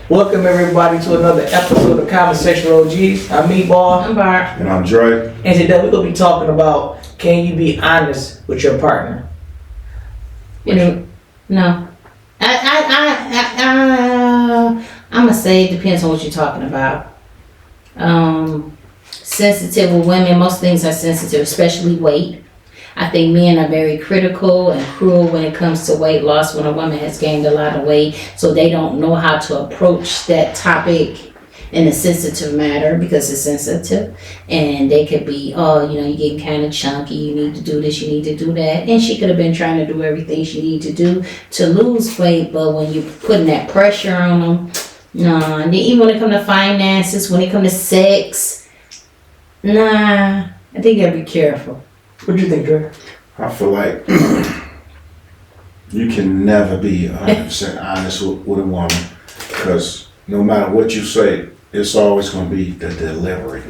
Welcome everybody to another episode of Conversation OGs. I'm Meatball. I'm Barb. And I'm Dre. And today we're going to be talking about, can you be honest with your partner? No. I'm going to say it depends on what you're talking about. Sensitive with women, most things are sensitive, especially weight. I think men are very critical and cruel when it comes to weight loss when a woman has gained a lot of weight, so they don't know how to approach that topic in a sensitive manner because it's sensitive, and they could be, you're getting kind of chunky, you need to do this, you need to do that, and she could have been trying to do everything she needed to do to lose weight, but when you're putting that pressure on them, no. And then even when it comes to finances, when it comes to sex, I think you gotta be careful. What do you think, Dre? I feel like you can never be 100% honest with a woman, because no matter what you say, it's always going to be the delivery.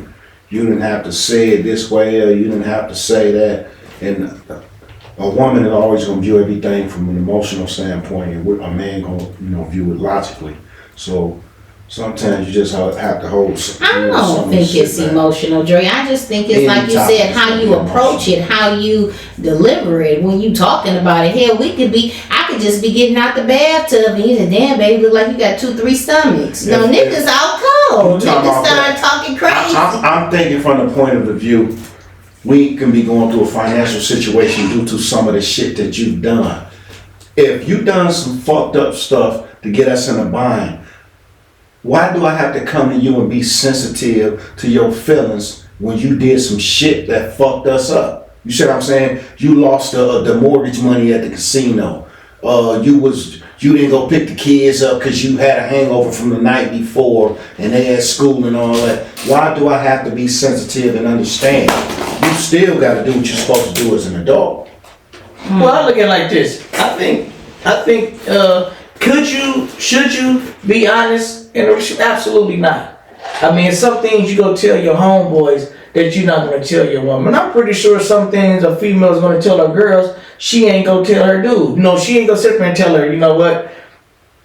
You didn't have to say it this way, or you didn't have to say that. And a woman is always going to view everything from an emotional standpoint, and a man going to view it logically. So sometimes you just have to hold. I don't think it's emotional, Dre. I just think it's like you said, how you approach it, how you deliver it. When you talking about it, hell, I could just be getting out the bathtub and you say, damn, baby, look like you got 2-3 stomachs. Niggas out cold. Niggas start talking crazy. I'm thinking from the point of the view, we can be going through a financial situation due to some of the shit that you've done. If you done some fucked up stuff to get us in a bind, why do I have to come to you and be sensitive to your feelings when you did some shit that fucked us up? You see what I'm saying? You lost the mortgage money at the casino. You didn't go pick the kids up because you had a hangover from the night before and they had school and all that. Why do I have to be sensitive and understand? You still got to do what you're supposed to do as an adult. Well, I look at it like this. I think, should you be honest? Absolutely not. I mean, some things you go tell your homeboys that you're not going to tell your woman. I'm pretty sure some things a female is going to tell her girls, she ain't going to tell her dude. She ain't going to sit there and tell her, you know what,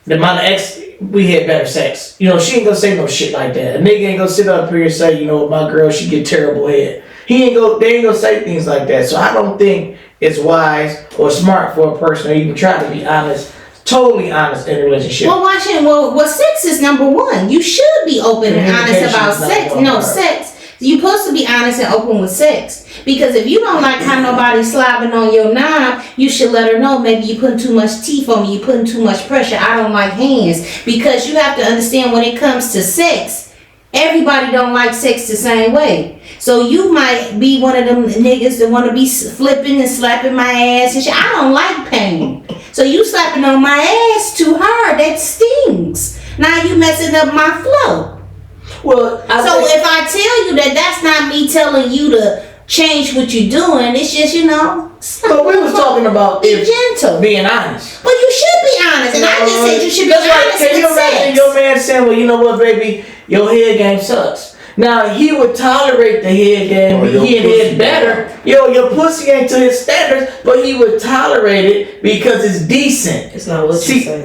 my ex, we had better sex. She ain't going to say no shit like that. A nigga ain't going to sit up here and say, my girl, she get terrible head. They ain't going to say things like that. So I don't think it's wise or smart for a person to even try to be honest, totally honest in a relationship. Well, sex is number one. You should be open and honest about sex. Sex. You're supposed to be honest and open with sex. Because if you don't like how nobody's slobbing on your knob, you should let her know maybe you're putting too much teeth on me, you're putting too much pressure. I don't like hands. Because you have to understand when it comes to sex, everybody don't like sex the same way. So you might be one of them niggas that want to be flipping and slapping my ass and shit. I don't like pain. So you slapping on my ass too hard, that stings. Now you messing up my flow. Well, if I tell you that that's not me telling you to change what you're doing, it's just, But we was talking about be gentle. Being honest. But you should be honest, and I just said you should be honest Can you with imagine sex. your man saying, well, you know what, baby, your head game sucks. Now, he would tolerate the head game, he had head better. Your pussy ain't to his standards, but he would tolerate it because it's decent. It's not what you say.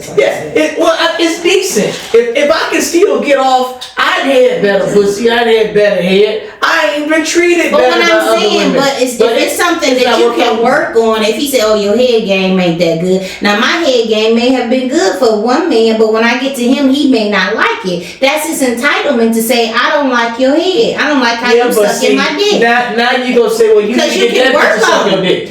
It's decent. If I can still get off, I'd had better pussy, I'd had better head. I ain't been treated better by other women. If it's something that you can work on, if he said, oh, your head game ain't that good. Now, my head game may have been good for one man, but when I get to him, he may not like it. That's his entitlement to say, I don't like your head. I don't like how you suck in my dick. Now you gonna say, well, you can work on it. It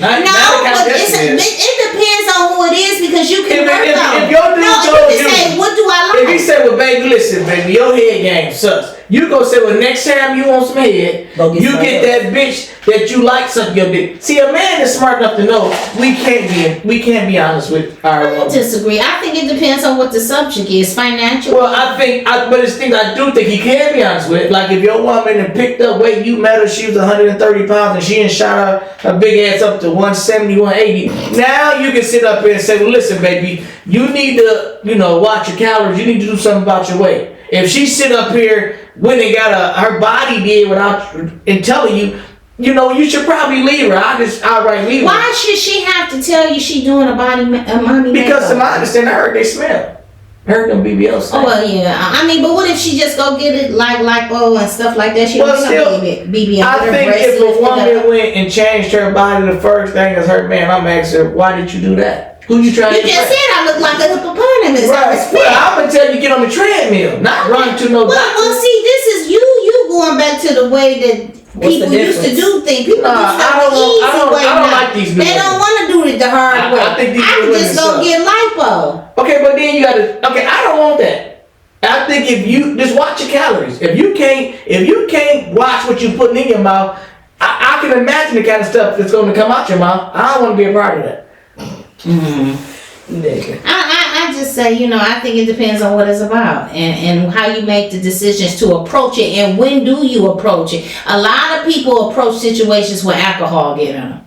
depends on who it is because you can work on it. If your dude told you, say, what do I like? If he said, well, baby, listen, baby, your head game sucks. You go say, well, next time you want some head, you get that bitch that you like suck your dick. See, a man is smart enough to know we can't be honest with our woman. I disagree. I think it depends on what the subject is, financial. Well, but it's things I do think he can be honest with. Like if your woman had picked up weight, you met her, she was 130 pounds, and she done shot her big ass up to 170, 180. Now you can sit up here and say, well, listen, baby, you need to, watch your calories. You need to do something about your weight. If she sit up here when they got her body did without and telling you, you should probably leave her. Outright leave her. Why should she have to tell you she doing a mommy Because makeup? to my understanding, I heard they smell. Heard them BBLs. Oh well, yeah. I mean, but what if she just go get it like lipo and stuff like that? She don't still, BBL. I think if a woman went and changed her body, the first thing is her man. I'm asking her, why did you do that? Who you trying to You just said I look like a hippopotamus. Right. Well, I'm gonna tell you get on the treadmill, not run to no. Well, see, this is you going back to the way that people used to do things. People do stuff the easy way now. Like these they don't want to do it the hard way. I think these I just go get lipo. Okay, but then you gotta. Okay, I don't want that. I think if you just watch your calories. If you can't watch what you're putting in your mouth, I can imagine the kind of stuff that's going to come out your mouth. I don't want to be a part of that. I just say, I think it depends on what it's about and how you make the decisions to approach it and when do you approach it. A lot of people approach situations with alcohol get in them.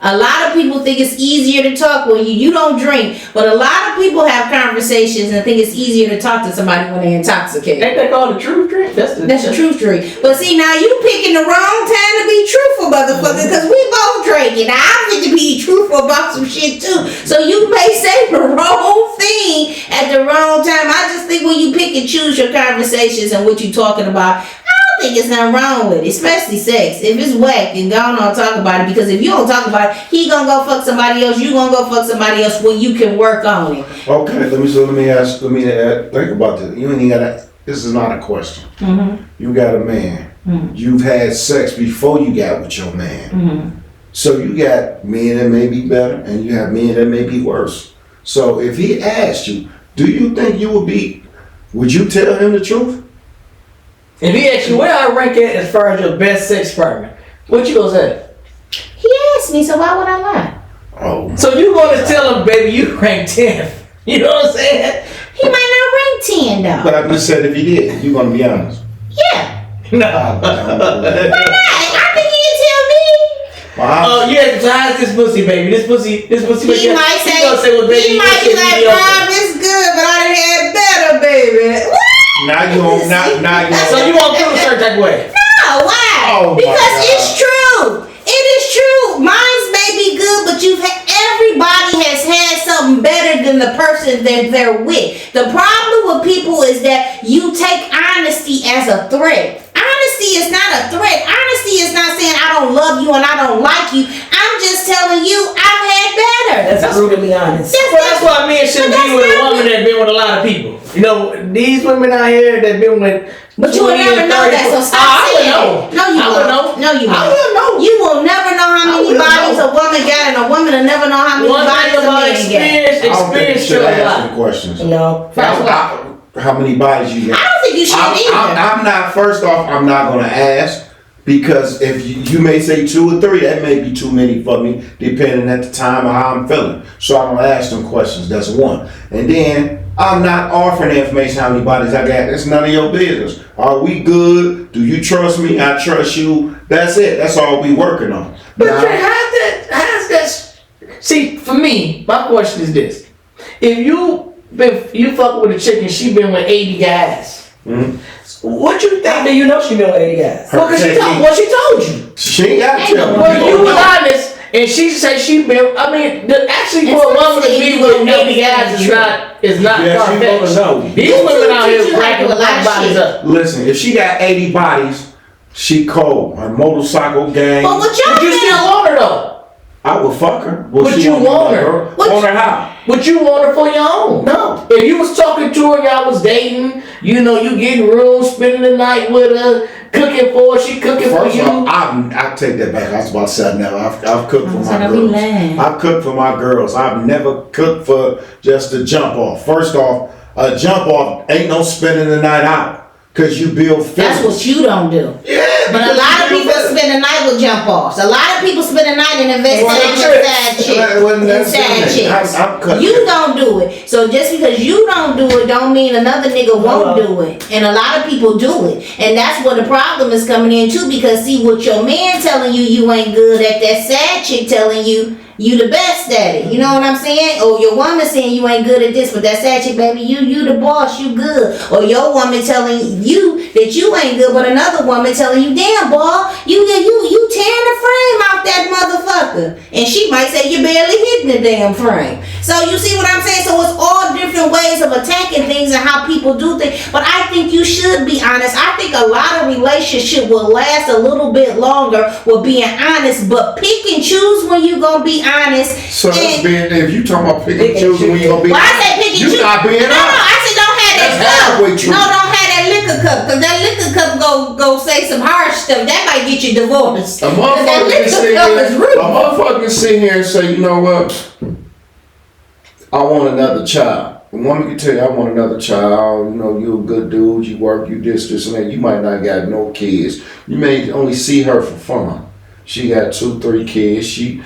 A lot of people think it's easier to talk when you don't drink, but a lot of people have conversations and think it's easier to talk to somebody when they're intoxicated. Ain't that called a truth drink? That's the truth drink. But see, now you picking the wrong time to be truthful, motherfucker, because we both drinking. Now I'm going to be truthful about some shit too. So you may say the wrong thing at the wrong time. I just think when you pick and choose your conversations and what you're talking about, I think it's nothing wrong with it, especially sex. If it's whack, then go on talk about it, because if you don't talk about it, he gonna go fuck somebody else, you gonna go fuck somebody else when you can work on it. Okay, let me think about this. You ain't gotta, this is not a question. Mm-hmm. You got a man. Mm-hmm. You've had sex before you got with your man. Mm-hmm. So you got men that may be better and you have men that may be worse. So if he asked you, do you think would you tell him the truth? If he asks you where I rank it as far as your best sex partner, what you gonna say? He asked me, so why would I lie? Oh. So you gonna tell him, baby, you rank 10th. You know what I'm saying? He might not rank 10 though. But I just said if he did, you gonna be honest. Yeah. No. Why not? I think he can tell me. Well, yeah, so how's this pussy, baby? This pussy. He might say, well, baby, he might be like, Bob, it's good, but I done had better, baby. What? Now you won't. So you won't feel a certain type of way? No, why? Oh, because it's true. It is true. Mine's may be good, but everybody has had something better than the person that they're with. The problem with people is that you take honesty as a threat. Honesty is not a threat. Honesty is not saying I don't love you and I don't like you. I'm just telling you I've had better. That's brutally honest. That's why men shouldn't be with a woman that's been with a lot of people. You know, these women out here that been with. But you will never know that, so stop saying that. No, you won't. No, you won't. I will know. You will never know how many bodies a woman got, and a woman will never know how many bodies a man got. Experience should ask questions. No. How many bodies you got? I don't think you should either. I'm not. First off, I'm not gonna ask. Because if you may say 2 or 3, that may be too many for me, depending at the time of how I'm feeling. So I'm gonna ask them questions. That's one. And then I'm not offering information how many bodies I got. That's none of your business. Are we good? Do you trust me? I trust you. That's it. That's all we working on. But how's that? See, for me, my question is this: if you fuck with a chick and she been with 80 guys. Mm-hmm. What you think? How do you know she been with 80 guys? Well, cause she told you. She ain't got to tell me. Well, you was honest, and she said she been. I mean, actually, for a woman to be with 80 guys is not far fetched. These women out here racking a lot of bodies up. Listen, if she got 80 bodies, she cold. Her motorcycle gang. But what But you still want her though. I would fuck her. But you want her. Want her how? But you want her for your own. No. If you was talking to her, y'all was dating, you getting rooms, spending the night with her, cooking for her, she cooking for you. I take that back. I was about to say no. I've cooked for my girls. I've cooked for my girls. I've never cooked for just a jump off. First off, a jump off ain't no spending the night out. Cause you build feelings. That's what you don't do. Yeah. But a lot of people spend the night with jump offs. A lot of people spend the night and invest in sad chicks. You don't do it. So just because you don't do it don't mean another nigga won't do it. And a lot of people do it. And that's where the problem is coming in too, because see what your man telling you ain't good at, that sad chick telling you the best at it. You know what I'm saying? Or your woman saying you ain't good at this, but that sad chick, baby, you the boss, you good. Or your woman telling you that you ain't good, but another woman telling you, damn, boy, you tearing the frame out that sucker. And she might say you're barely hitting the damn frame. So you see what I'm saying? So it's all different ways of attacking things and how people do things. But I think you should be honest. I think a lot of relationship will last a little bit longer with being honest, but pick and choose when you gonna be honest. So that's being, if you talking about pick and choose when you gonna be well, I honest, say pick and choose. you not being no, honest. I said don't have that That's cup. halfway true. No, don't have that liquor cup, because that liquor cup go say some harsh stuff. That might get you divorced. A 'Cause that motherfucker can sit liquor cup here, is rude. a motherfucker can sit here and say, you know what? I want another child. A woman can tell you, I want another child. You know, you a good dude. You work, you this, and that. You might not got no kids. You may only see her for fun. She got 2, 3 kids. She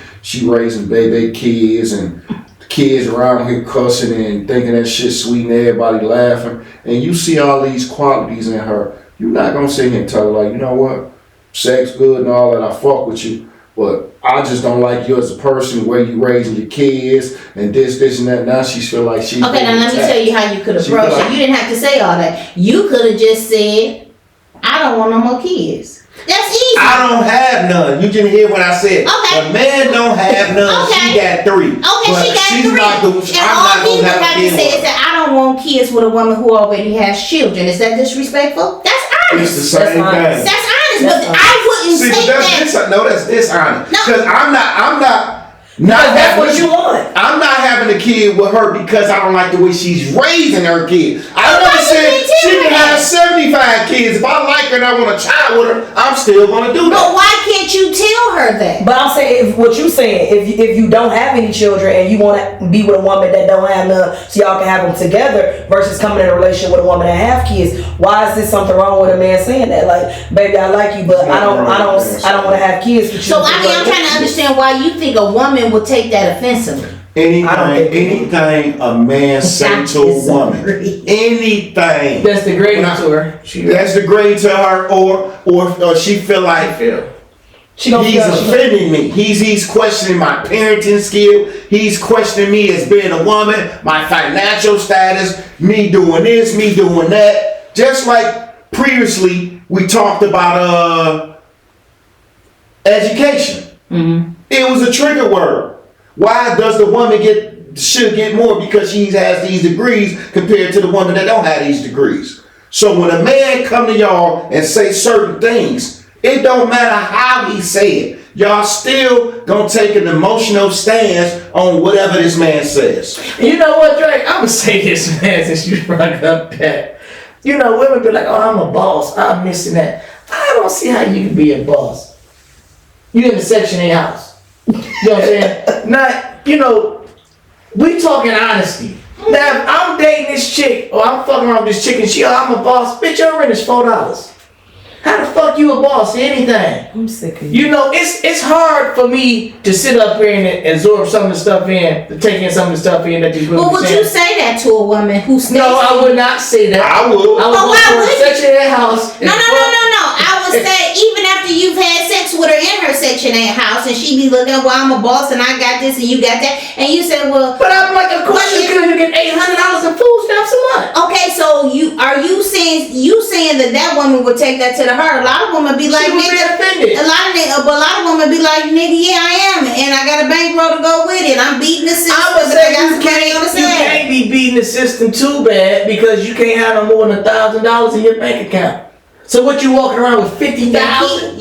raising baby kids and kids around here cussing and thinking that shit sweet and everybody laughing. And you see all these qualities in her. You're not gonna sit here and tell her like, you know what? Sex good and all that. I fuck with you. But I just don't like you as a person, where you raising your kids and this and that. Now she feel like she. Okay, now let me tell you how you could approach it. You didn't have to say all that. You could have just said, I don't want no more kids. That's easy. I don't have none. You didn't hear what I said. Okay. A man don't have none. Okay. She got 3. Okay, But she got she's 3. Not the, and I'm all not he gonna would have have a to kid say with is her. that I don't want kids with a woman who already has children. Is that disrespectful? That's honest. It's the same thing. That's honest, but I wouldn't See, say but that. that's dishonest. No. Because I'm not Because that's what having, you want. I'm not having a kid with her because I don't like the way she's raising her kids. I Well, never why said you didn't she tell can me have that? 75 kids. If I like her and I want a child with her, I'm still gonna do But that. why can't you tell her that? But I'm saying, if what you saying, if you don't have any children and you want to be with a woman that don't have none, so y'all can have them together, versus coming in a relationship with a woman that have kids, why is there something wrong with a man saying that? Like, baby, I like you, but I don't want to have kids with you. So I mean, I'm trying to understand why you think a woman would take that offensively. Anything a man say to a woman, anything. That's the grade to her. That's the grade to her, or she feel like She gonna he's feel offending me. He's questioning my parenting skill. He's questioning me as being a woman, my financial status, me doing this, me doing that. Just like previously we talked about education. Mm-hmm. It was a trigger word. Why does the woman should get more because she has these degrees compared to the woman that don't have these degrees? So when a man come to y'all and say certain things, it don't matter how he say it. Y'all still gonna take an emotional stance on whatever this man says. You know what, Drake? I'm gonna say this, man, since you brought up that. You know, women be like, oh, I'm a boss. I'm missing that. I don't see how you can be a boss. You in the Section 8 house. You know what I'm saying? Not, you know, we talking honesty. Now, if I'm dating this chick, or I'm fucking around with this chick, and I'm a boss, bitch, your rent is $4. How the fuck you a boss? Anything? I'm sick of you. You know, it's hard for me to sit up here and absorb some of the stuff in, to take in some of the stuff in that these women But would saying. you say that to a woman who stays? No, I would not say that. I would. I would But go why for a would you? Section 8 house. No. I would say even after you've had sex with her in her Section 8 house, and she be looking, well, I'm a boss and I got this and you got that, and you say, well, But I'm like, of course you could get $800 in food stamps a month. okay, so are you saying that woman would take that to her? A lot of women be like, She would be nigga, offended. a lot of women be like, nigga, yeah, I am, and I got a bankroll to go with it. I'm beating the system, I would but say I got some money on the you side. can't be beating the system too bad because you can't have no more than $1,000 in your bank account. So what you walking around with $50,000?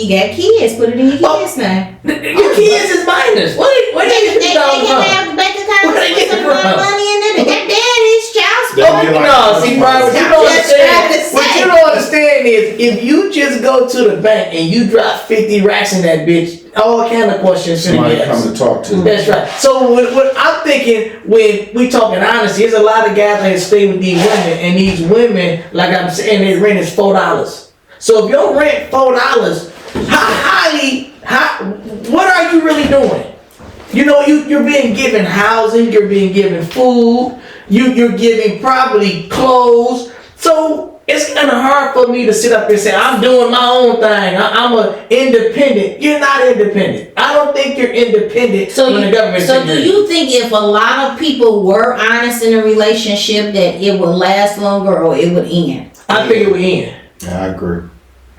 You got kids. Put it in your kids' name. Your kids is minors. What They $50,000 can have the bank account Where they with get some it from? money in it. They got daddy's child They support. get like- No, see, Brian, what you don't Just trying to understand. What say. you don't understand is if you just go to the bank and you drop 50 racks in that bitch, all kind of questions finna Somebody get come asked. to talk to. That's right. So what I'm thinking when we talking honesty, there's a lot of guys that stay with these women, and these women, like I'm saying, their rent is $4. So if your rent $4, what are you really doing? You know, you're being given housing, you're being given food, you're giving probably clothes. So it's kind of hard for me to sit up and say, I'm doing my own thing. I'm a independent. You're not independent. I don't think you're independent when the government. So do you think if a lot of people were honest in a relationship that it would last longer or it would end? I think it would end. Yeah, I agree.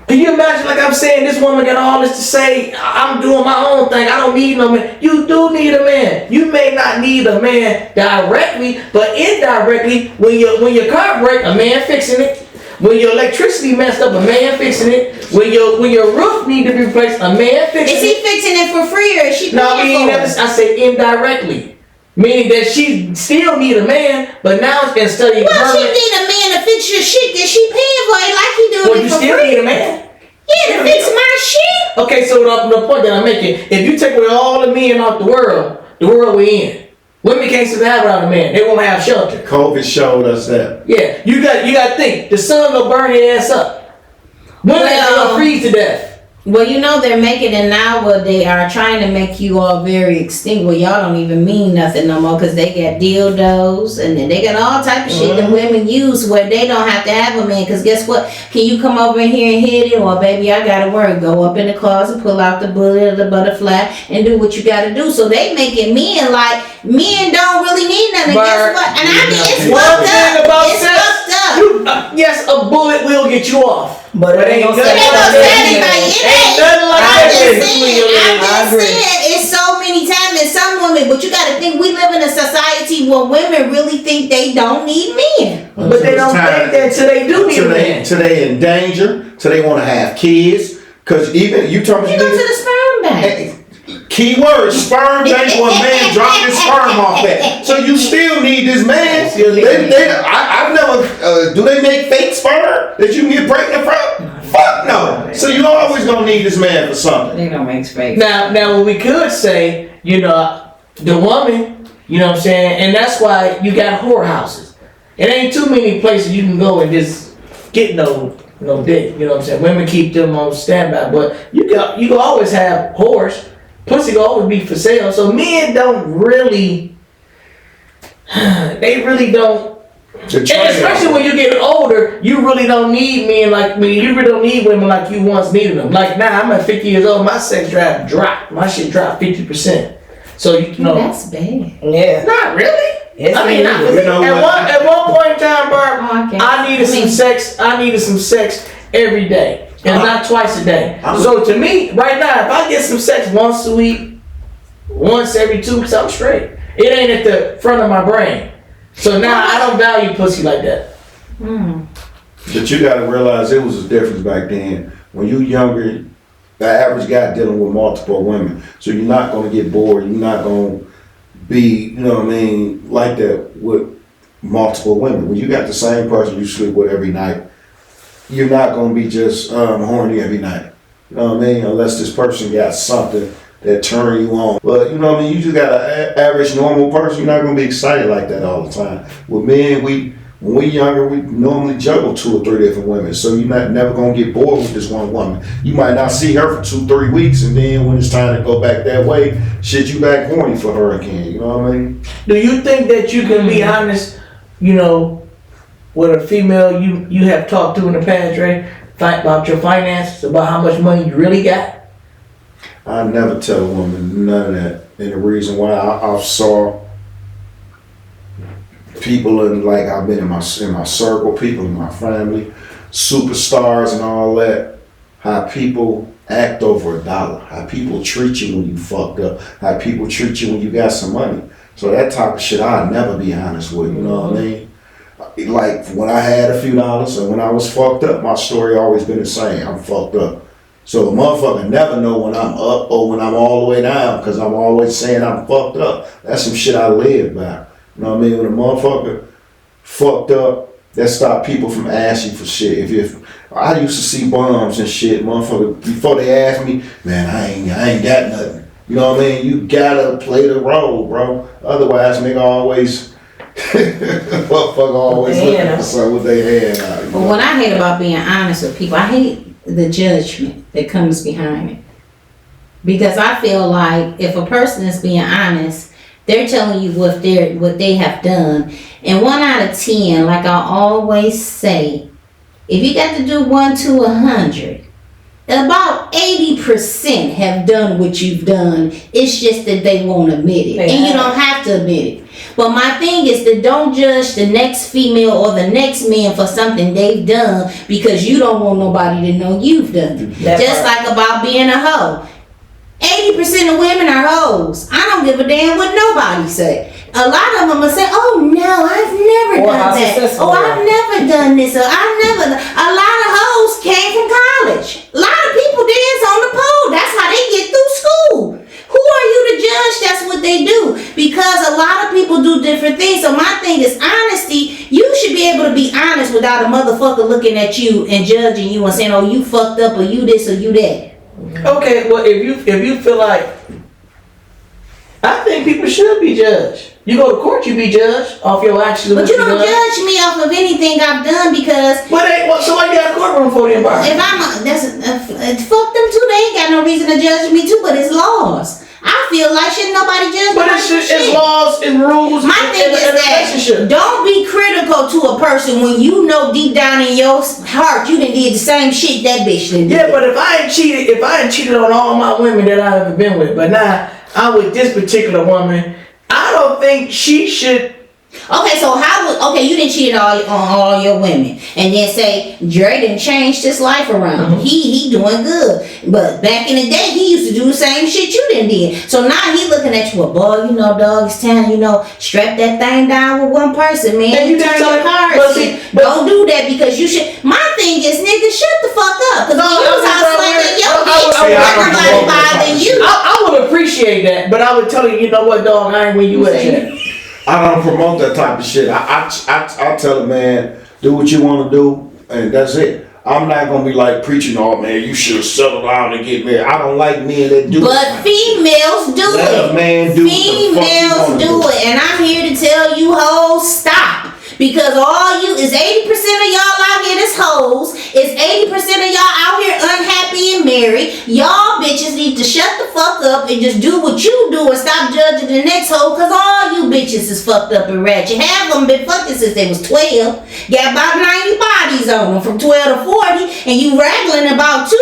Can you imagine, like I'm saying, this woman got all this to say, I'm doing my own thing, I don't need no man. You do need a man. You may not need a man directly, but indirectly, when your car break, a man fixing it. When your electricity messed up, a man fixing it. When your roof need to be replaced, a man fixing it. Is he fixing it for free or is she paying for it? I say indirectly. Meaning that she still need a man, but now instead of well, she need a man to fix your shit that she paying for it like he doing well, it you for still free. need a man. Yeah, to fix my shit. Okay, so the point that I'm making, if you take away all the men off the world we in. Women can't survive without a man. They won't have shelter. COVID showed us that. Yeah, you got to think. The sun will burn your ass up. Women will freeze to death. Well, you know they're making it now where they are trying to make you all very extinct. Well, y'all don't even mean nothing no more because they got dildos and then they got all type of shit that women use where they don't have to have a man. Because guess what? Can you come over in here and hit it? Or baby, I gotta work. Go up in the closet, pull out the bullet or the butterfly, and do what you gotta do. So they making men like men don't really need nothing. Guess what? And I mean, it's fucked up. It's fucked up. Yes, a bullet will get you off. But it ain't gonna I'm satisfy just saying, it's so many times in some women, but you gotta think we live in a society where women really think they don't need men. But they don't think that till they do need a man. Till they in danger, till they want to have kids. Cause even you talking You go to the sperm bank. Key word, sperm bank where a man dropped his sperm off at. So you still need this man. I've never, do they make fake sperm that you can get pregnant from? Fuck no. So you always gonna need this man for something. They don't make fake. Now what we could say, the woman, you know what I'm saying? And that's why you got whorehouses. It ain't too many places you can go and just get no dick, you know what I'm saying? Women keep them on standby, but you can always have whores. Pussy will always be for sale. So men don't really, they really don't. And especially when you get older, you really don't need men like me. You really don't need women like you once needed them. Like now, I'm at 50 years old. My sex drive dropped. My shit dropped 50%. So you know. That's bad. Yeah. Not really. Yes, I mean, not really. At one point in time, Barb, okay. I needed some sex every day. And not twice a day. So to me, right now, if I get some sex once a week, once every 2 weeks, I'm straight. It ain't at the front of my brain. So now I don't value pussy like that. But you gotta realize it was a difference back then. When you younger, the average guy dealing with multiple women. So you're not gonna get bored. You're not gonna be, like that with multiple women. When you got the same person you sleep with every night, you're not gonna be just horny every night. You know what I mean? Unless this person got something that turn you on. But you know what I mean? You just got an average normal person, you're not gonna be excited like that all the time. With men, when we younger, we normally juggle 2 or 3 different women. So you're never gonna get bored with this one woman. You might not see her for 2-3 weeks, and then when it's time to go back that way, shit, you back horny for her again. You know what I mean? Do you think that you can be honest, with a female you have talked to in the past, Ray, about your finances, about how much money you really got? I never tell a woman none of that. And the reason why I saw people I've been in my circle, people in my family, superstars and all that, how people act over $1, how people treat you when you fucked up, how people treat you when you got some money. So that type of shit I'd never be honest with, you know what I mean? Like when I had a few dollars and when I was fucked up, my story always been the same. I'm fucked up. So a motherfucker never know when I'm up or when I'm all the way down because I'm always saying I'm fucked up. That's some shit I live by. You know what I mean? When a motherfucker fucked up, that stop people from asking for shit. If I used to see bums and shit, motherfucker, before they ask me, man, I ain't got nothing. You know what I mean? You gotta play the role, bro. Otherwise, nigga always motherfucker always looking for something with their hand out. But what I hate about being honest with people, I hate the judgment that comes behind it. Because I feel like if a person is being honest, they're telling you what they have done. And 1 out of 10, like I always say, if you got to do 1 to 100, about 80% have done what you've done. It's just that they won't admit it. And you don't have to admit it. But my thing is to don't judge the next female or the next man for something they've done because you don't want nobody to know you've done it. Just like about being a hoe. 80% of women are hoes. I don't give a damn what nobody say. A lot of them will say, "Oh no, I've never done that. Oh, I've never done this. Or I've never." A lot of hoes came from college. A lot of people dance on the pole. That's how they get through school. Who are you to judge? That's what they do. Because a lot of people do different things. So my thing is honesty. You should be able to be honest without a motherfucker looking at you and judging you and saying, "Oh, you fucked up," or "You this," or "You that." Okay, well, if you feel like, I think people should be judged. You go to court, you be judged off your actions. But you don't judge me off of anything I've done because. So why you got a courtroom for them? If fuck them too. They ain't got no reason to judge me too. But it's laws. I feel like shouldn't nobody judge me. But it's laws and rules. My thing is that don't be critical to a person when you know deep down in your heart you done did the same shit that bitch did. Yeah, but if I ain't cheated on all my women that I've ever been with, but now I'm with this particular woman, I don't think she should. Okay, so you didn't cheat on all your women, and then say Dre done changed his life around. Mm-hmm. He doing good, but back in the day he used to do the same shit you done did. So now he looking at you, well, boy, dog, it's time, strap that thing down with one person, man. And you turn your cards in. Don't do that because you should. My thing is, nigga, shut the fuck up, because you was out slanging your bitch, everybody bothering you. I would appreciate that, but I would tell you, you know what, dog, I ain't where you at yet. I don't promote that type of shit. I tell a man, do what you want to do, and that's it. I'm not gonna be like preaching, "Oh man, you should settle down and get married." I don't like men that do it. But females do it. Let a man do females do it, and I'm here to tell you, hoes, stop. Because all you is 80% of y'all out here is hoes. It's 80% of y'all out here unhappy and married. Y'all bitches need to shut the fuck up and just do what you do and stop judging the next hoe. Cause all you bitches is fucked up and ratchet. Half of them been fucking since they was 12. Got about 90 bodies on them from 12 to 40, and you rattling about two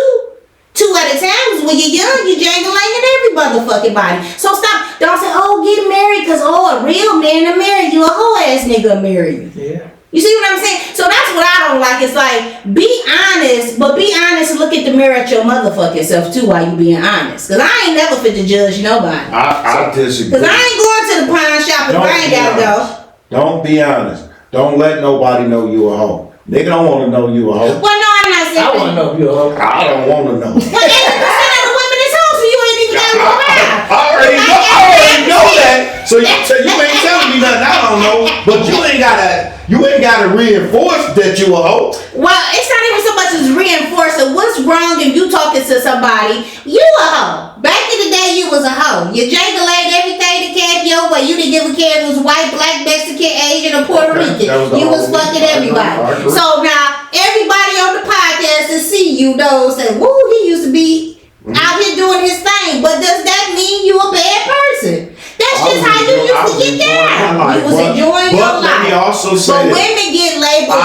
at a time. When you're young, you jangling in every motherfucking body. So stop. Don't say, "Oh, get married," because a real man to marry you, a whole ass nigga marry you. Yeah. You see what I'm saying? So that's what I don't like. It's like, be honest, but be honest and look at the mirror at your motherfucking self too while you being honest. Because I ain't never fit to judge nobody. I disagree. Because I ain't going to the pawn shop if I ain't gotta go. Don't be honest. Don't let nobody know you a hoe. Nigga don't want to know you a hoe. Well, no, I'm not saying I want to know if you're a hoe. I don't want to know. Well, 80% of the women is hoes, so you ain't even gotta go around. I already know that. So you ain't telling me nothing I don't know. But you ain't gotta reinforce that you a hoe. Well, it's not even so much as reinforcing. What's wrong if you talking to somebody? You a hoe. Back in the day, you was a hoe. You jangled everything that came your way. You didn't give a care if it was white, black, Mexican, Asian, or Puerto Rican. You was fucking everybody. So now, everybody on the podcast that see you knows that, woo, he used to be out here doing his thing. But does that mean you a bad person? That's just how you used to get down. You was enjoying your life. But let me also say but women get labeled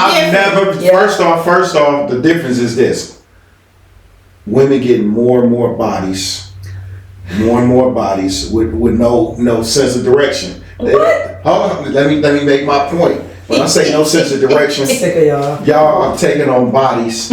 different. First off, the difference is this. Women get more and more bodies with no sense of direction. What? Hold on, let me make my point. When I say no sense of direction, sick of y'all are taking on bodies,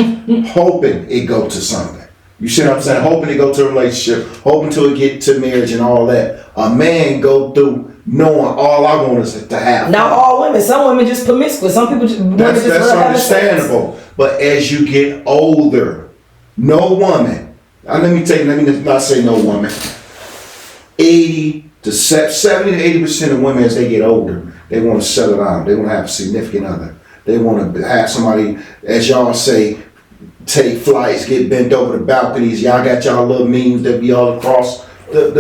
hoping it go to something. You see what I'm saying? Hoping to go to a relationship, hoping to get to marriage and all that. A man go through knowing all I want is to have. Not all women. Some women just promiscuous. Some people just that's understandable. But as you get older, no woman. Let me not say no woman. 70 to 80% of women as they get older, they want to settle down. They want to have a significant other. They want to have somebody, as y'all say, take flights, get bent over the balconies. Y'all got y'all little memes that be all across the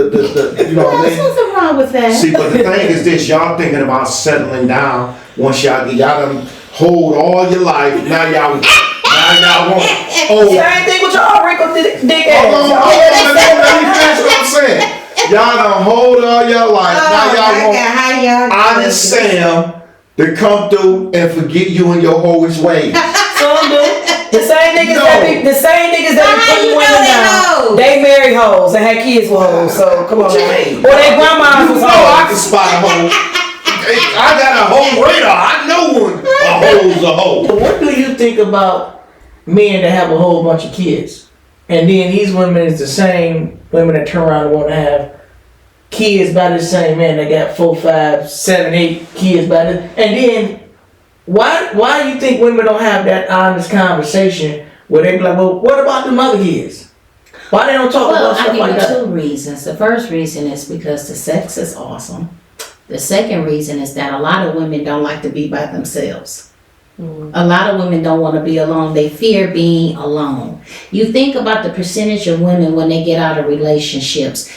you know what I mean? There's nothing wrong with that. See, but the thing is this, y'all thinking about settling down once y'all done hold all your life. Now y'all want same thing with y'all wrinkled dick ass. Let me finish what I'm saying. Y'all done hold all your life. Now y'all want honest Sam to come through and forget you and your hoish ways. Some do. The same niggas that be putting women down, they marry hoes and had kids with hoes. So come on, or they grandmas was hoes. I can spot a hoe. I got a whole radar. I know when a hole's a hole. But what do you think about men that have a whole bunch of kids? And then these women is the same women that turn around and want to have kids by the same man that got 4, 5, 7, 8 kids by the, and then why do you think women don't have that honest conversation where they be like, well, what about them other kids? Why they don't talk about stuff like that? I give you 2 reasons. The first reason is because the sex is awesome. The second reason is that a lot of women don't like to be by themselves. A lot of women don't want to be alone. They fear being alone. You think about the percentage of women when they get out of relationships.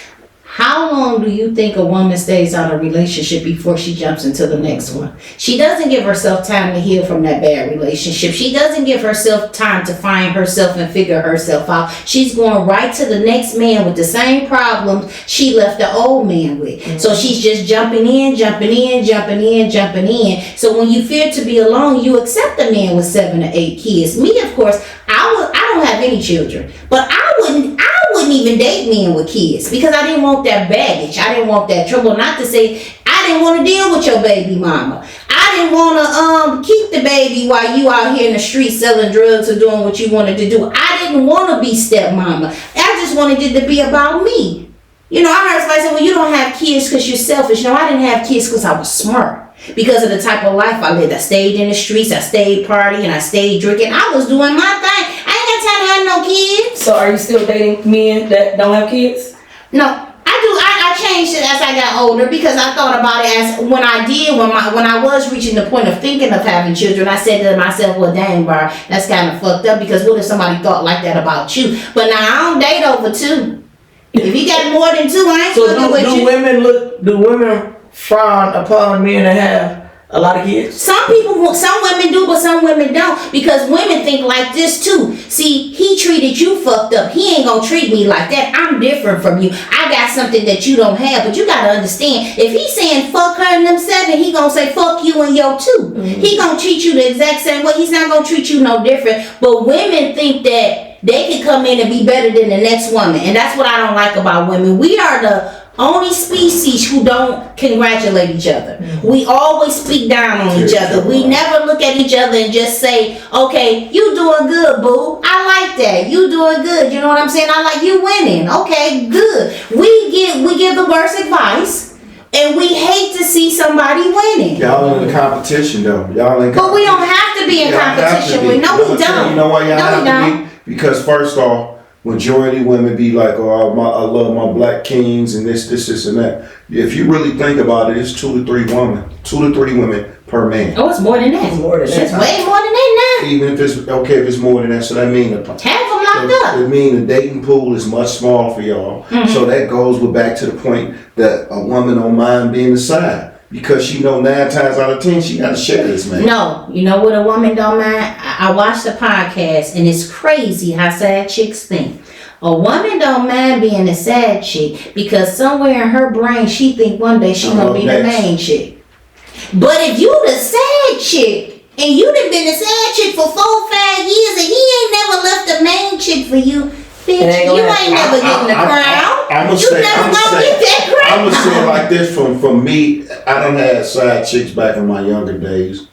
How long do you think a woman stays out of a relationship before she jumps into the next one? She doesn't give herself time to heal from that bad relationship. She doesn't give herself time to find herself and figure herself out. She's going right to the next man with the same problems she left the old man with. Mm-hmm. So she's just jumping in. So when you fear to be alone, you accept a man with 7 or 8 kids. Me, of course, I don't have any children, but I wouldn't even date men with kids because I didn't want that baggage. I didn't want that trouble. Not to say I didn't want to deal with your baby mama. I didn't want to keep the baby while you out here in the street selling drugs or doing what you wanted to do. I didn't want to be stepmama. I just wanted it to be about me. You know, I heard somebody say, well, you don't have kids because you're selfish. No, I didn't have kids because I was smart. Because of the type of life I lived. I stayed in the streets, I stayed partying, I stayed drinking. I was doing my thing. I ain't got time to have no kids. So are you still dating men that don't have kids? No, I do. I changed it as I got older because I thought about it as when I was reaching the point of thinking of having children. I said to myself, well, dang, bar, that's kind of fucked up because what if somebody thought like that about you? But now I don't date over 2. If you got more than 2, I ain't fucking with you. Do women frown upon men that have a lot of kids? Some women do, but some women don't. Because women think like this too. See, he treated you fucked up. He ain't gonna treat me like that. I'm different from you. I got something that you don't have. But you gotta understand, if he's saying fuck her and them 7, he gonna say fuck you and your 2. Mm-hmm. He gonna treat you the exact same way. He's not gonna treat you no different. But women think that they can come in and be better than the next woman. And that's what I don't like about women. We are the only species who don't congratulate each other. Mm-hmm. We always speak down on each other. We never look at each other and just say, okay, you doing good, boo. I like that. You doing good. You know what I'm saying? I like you winning. Okay, good. We give the worst advice. And we hate to see somebody winning. Y'all in the competition though. But we don't have to be in competition. We don't. You know why y'all have to be? Because first off, majority women be like, oh, I love my black kings and this and that. If you really think about it, it's 2 to 3 women per man. Oh, it's more than that. It's way more than that now. Even if it's okay, if it's more than that, so that means half of them locked up. It means the dating pool is much smaller for y'all. Mm-hmm. So that goes back to the point that a woman don't mind being the side. Because she know 9 times out of 10 she gotta share this man. No, you know what a woman don't mind? I watched the podcast and it's crazy how sad chicks think. A woman don't mind being a sad chick because somewhere in her brain she think one day she gonna be the main chick. But if you the sad chick and you done been the sad chick for 4 or 5 years and he ain't never left the main chick for you, bitch, you ain't never getting the crown. I'm gonna say it like this from me. I done had side chicks back in my younger days.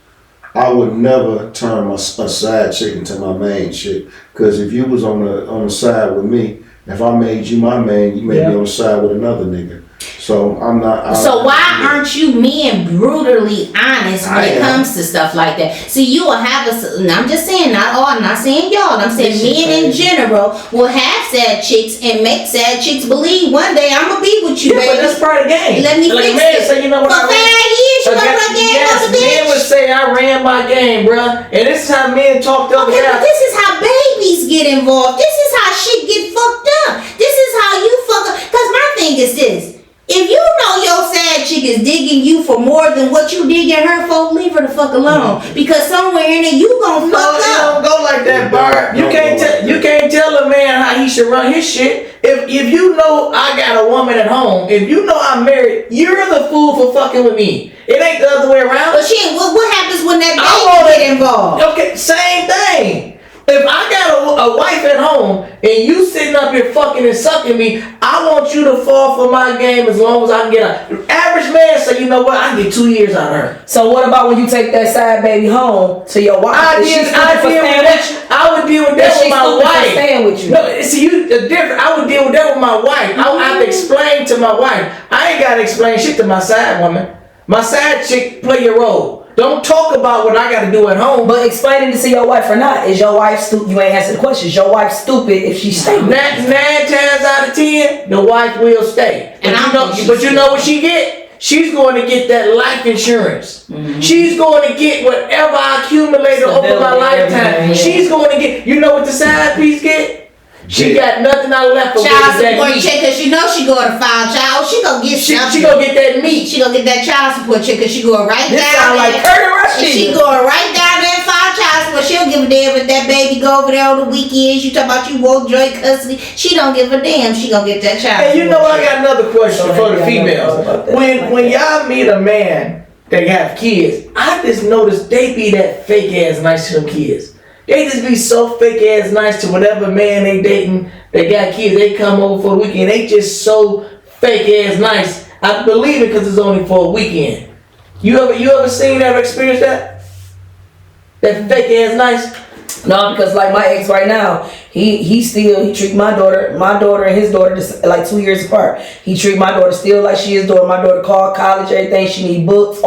I would never turn a side chick into my main chick. Cause if you was on the side with me, if I made you my main, you may be on the side with another nigga. So I'm not. So why aren't you men brutally honest when it comes to stuff like that? See, you will have I'm just saying, not all. I'm not saying y'all. I'm saying men in general will have sad chicks and make sad chicks believe one day I'm gonna be with you, baby. But that's part of the game. Let me fix it. Say, you know what, for 5 years, you gonna run game on the bitch. Men would say I ran my game, bruh. And this is how men talk to Okay, but this is how babies get involved. This is how shit get fucked up. This is how you fuck up. Cause my thing is this. If you know your sad chick is digging you for more than what you digging her for, leave her the fuck alone. Because somewhere in there you gonna fuck up. It don't go like that, Bart. You can't tell a man how he should run his shit. If you know I got a woman at home, if you know I'm married, you're the fool for fucking with me. It ain't the other way around. But shit, what happens when that baby get involved? Okay, same thing. If I got a wife at home and you sitting up here fucking and sucking me, I want you to fall for my game as long as I can get a average man say, you know what, I can get 2 years out of her. So what about when you take that side baby home to your wife? I would deal with that with my wife. Staying with you. No, see, you different. I would deal with that with my wife. I would have to explain to my wife. I ain't gotta explain shit to my side woman. My side chick play your role. Don't talk about what I gotta do at home. But explaining it to your wife or not, is your wife stupid? You ain't answered the question. Is your wife stupid if she stay with you? 9 times out of 10, the wife will stay. But you know what she get? She's going to get that life insurance. Mm-hmm. She's going to get whatever I accumulated over my lifetime. She's going to get, you know what the side piece get? She got nothing out left for child support check, cause you know she going to file child. She gonna get something. She gonna get that meat. She gonna get that child support check, cause she going right this down there. Like Curtis Rush. She going right down there and file child support. She don't give a damn if that baby go over there on the weekends. You talk about you want joint custody. She don't give a damn. She gonna get that child. And you know what? I got another question for the females. When y'all meet a man that have kids, I just noticed they be that fake ass nice to them kids. They just be so fake ass nice to whatever man they dating. They got kids. They come over for the weekend. They just so fake ass nice. I believe it because it's only for a weekend. You ever seen that or experienced that? That fake ass nice? No, because like my ex right now, he treat my daughter and his daughter just like 2 years apart. He treat my daughter still like she his daughter. My daughter called college, everything. She need books.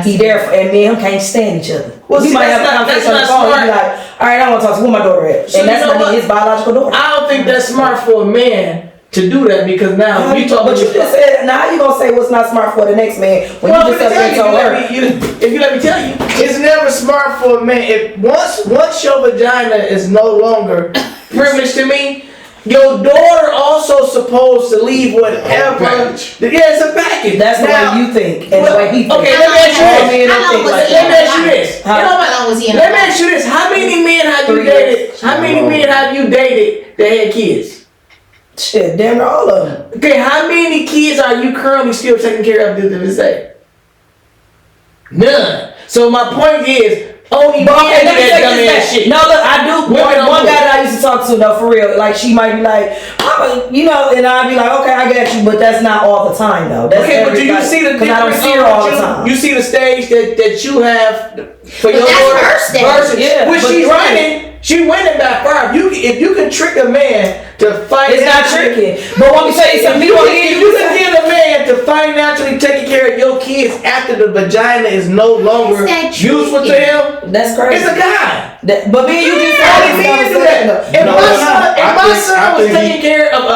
He there for, and me and him can't stand each other. Well, we might have a conversation on the phone. He be like, all right, I want to talk to who my daughter is, So and that's gonna be his biological daughter. I don't think that's smart for a man to do that because now you talk. But you just said now how you gonna say what's not smart for the next man when you just said told her. If you let me tell you, it's never smart for a man. If once your vagina is no longer privileged to me, your daughter also supposed to leave whatever. Yeah, it's a package. That's the way you think and the way he thinks. Okay, let me ask you this. Let me ask you this. How many men have you dated? How many men have you dated that had kids? Shit, damn near all of them. Okay, how many kids are you currently still taking care of to this day? None. So my point is, only men do that dumbass shit. No, look, I do. One guy that I used to talk to, though, for real, like she might be like, you know, and I'd be like, okay, I get you, but that's not all the time, though. That's okay, but do you see the difference? I don't see her all the time. You see the stage that you have for your daughter versus when she's running. She winning by far. If you can trick a man to financially, it's not tricky. But let me tell you something. If you can get a man to financially take care of your kids after the vagina is no longer useful to him, that's crazy. It's a guy. But me and you just do that. If my son was taking care of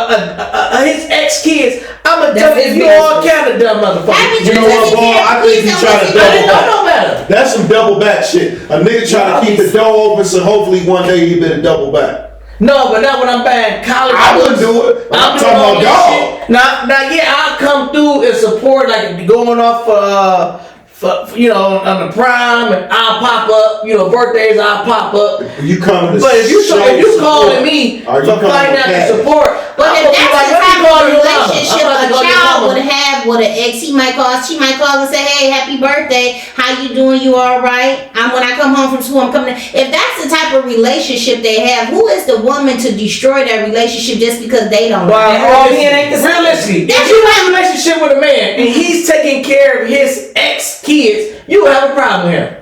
his ex kids, I'ma tell you all kind of dumb motherfuckers. You know what, boy? I think you trying to double back. No matter. That's some double back shit. A nigga trying to keep the door open so hopefully one day he better double back. No, but not when I'm buying college. I wouldn't do it. I'm talking about dog. Now, yeah, I'll come through and support, like going off for you know, on the prime, and I'll pop up. You know, birthdays, I'll pop up. You coming to But if you calling me for financial support, but if that's the type of relationship a child would have with an ex, she might call and say, hey, happy birthday, how you doing, you all right? When I come home from school, I'm coming in. If that's the type of relationship they have, who is the woman to destroy that relationship just because they don't realistically, if you have a relationship with a man and he's taking care of his ex kids, you have a problem with him.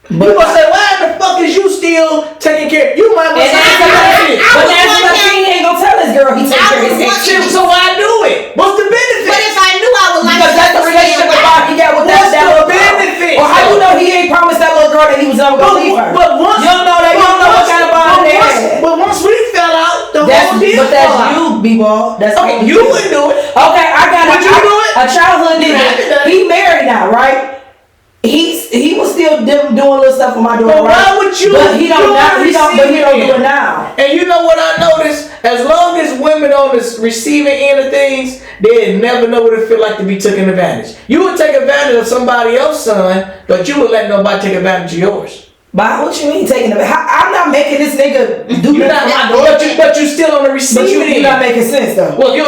But you gonna say, why the fuck is you still taking care? You might want to say, but that's what he ain't gonna tell his girl he takes care of his ex. So why do it? What's the benefit? But if I knew I would like, because that's the relationship he got with that little benefit. Or how you know he ain't promised that little girl that he was never gonna leave her? But once you don't know that, you don't know what kind of bond they had. But once we fell out, the whole deal. But that's you, B-ball. That's okay. You wouldn't do it. Okay, I got Would you do it? A childhood nigga. He married now, right? He was still doing little stuff for my daughter. But why would you? But he don't do it now. And you know what I noticed? As long as women on the receiving end of things, they'd never know what it feel like to be taken advantage. You would take advantage of somebody else's son, but you would let nobody take advantage of yours. But what you mean taking advantage? I'm not making this nigga do that. But you still on the receiving end. You're not making sense though. Well, you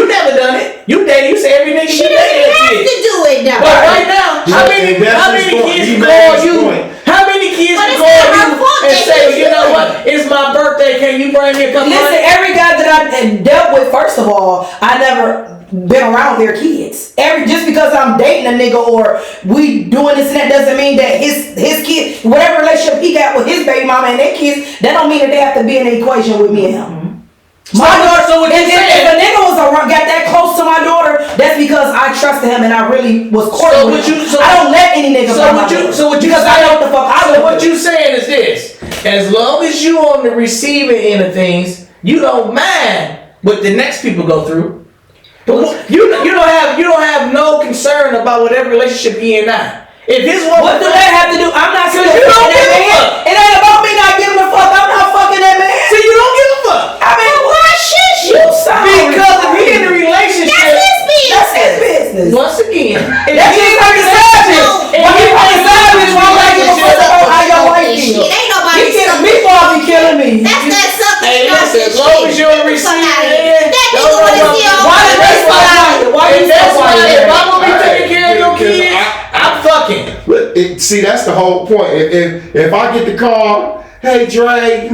never done it. You dated. You say every nigga you dated. She has to do it though. But right now, how many kids can call you? How many kids can call you and say, you know what? It's my birthday. Can you bring me a couple? Listen, every guy that I dealt with, first of all, I never been around their kids. Just because I'm dating a nigga or we doing this and that doesn't mean that his kid, whatever relationship he got with his baby mama and their kids, that don't mean that they have to be in the equation with me and him. My daughter, so what you saying? If a nigga was got that close to my daughter, that's because I trusted him and I really was courting with him. I don't let any nigga because I know what the fuck I So what you saying is this: as long as you on the receiving end of things, you don't mind what the next people go through. But you don't have no concern about whatever relationship he in now. If his woman, what do that have to do? I'm not still you don't give a fuck. It ain't about me not giving a fuck. I'm not fucking that man. So you don't give a fuck. I mean, why should you? Because if he in a relationship, that's his business. Once again, if that's he his in a relationship, When you fucking savage, why would I give a fuck about how your wife feels? Ain't nobody. He killing me for be killing me. That's that sucker. hey, listen, as long as you're receiving it, why did they fuck? Why you if I'm gonna be taking care of your kids, I'm fucking. See, that's the whole point. If I get the call, hey Dre,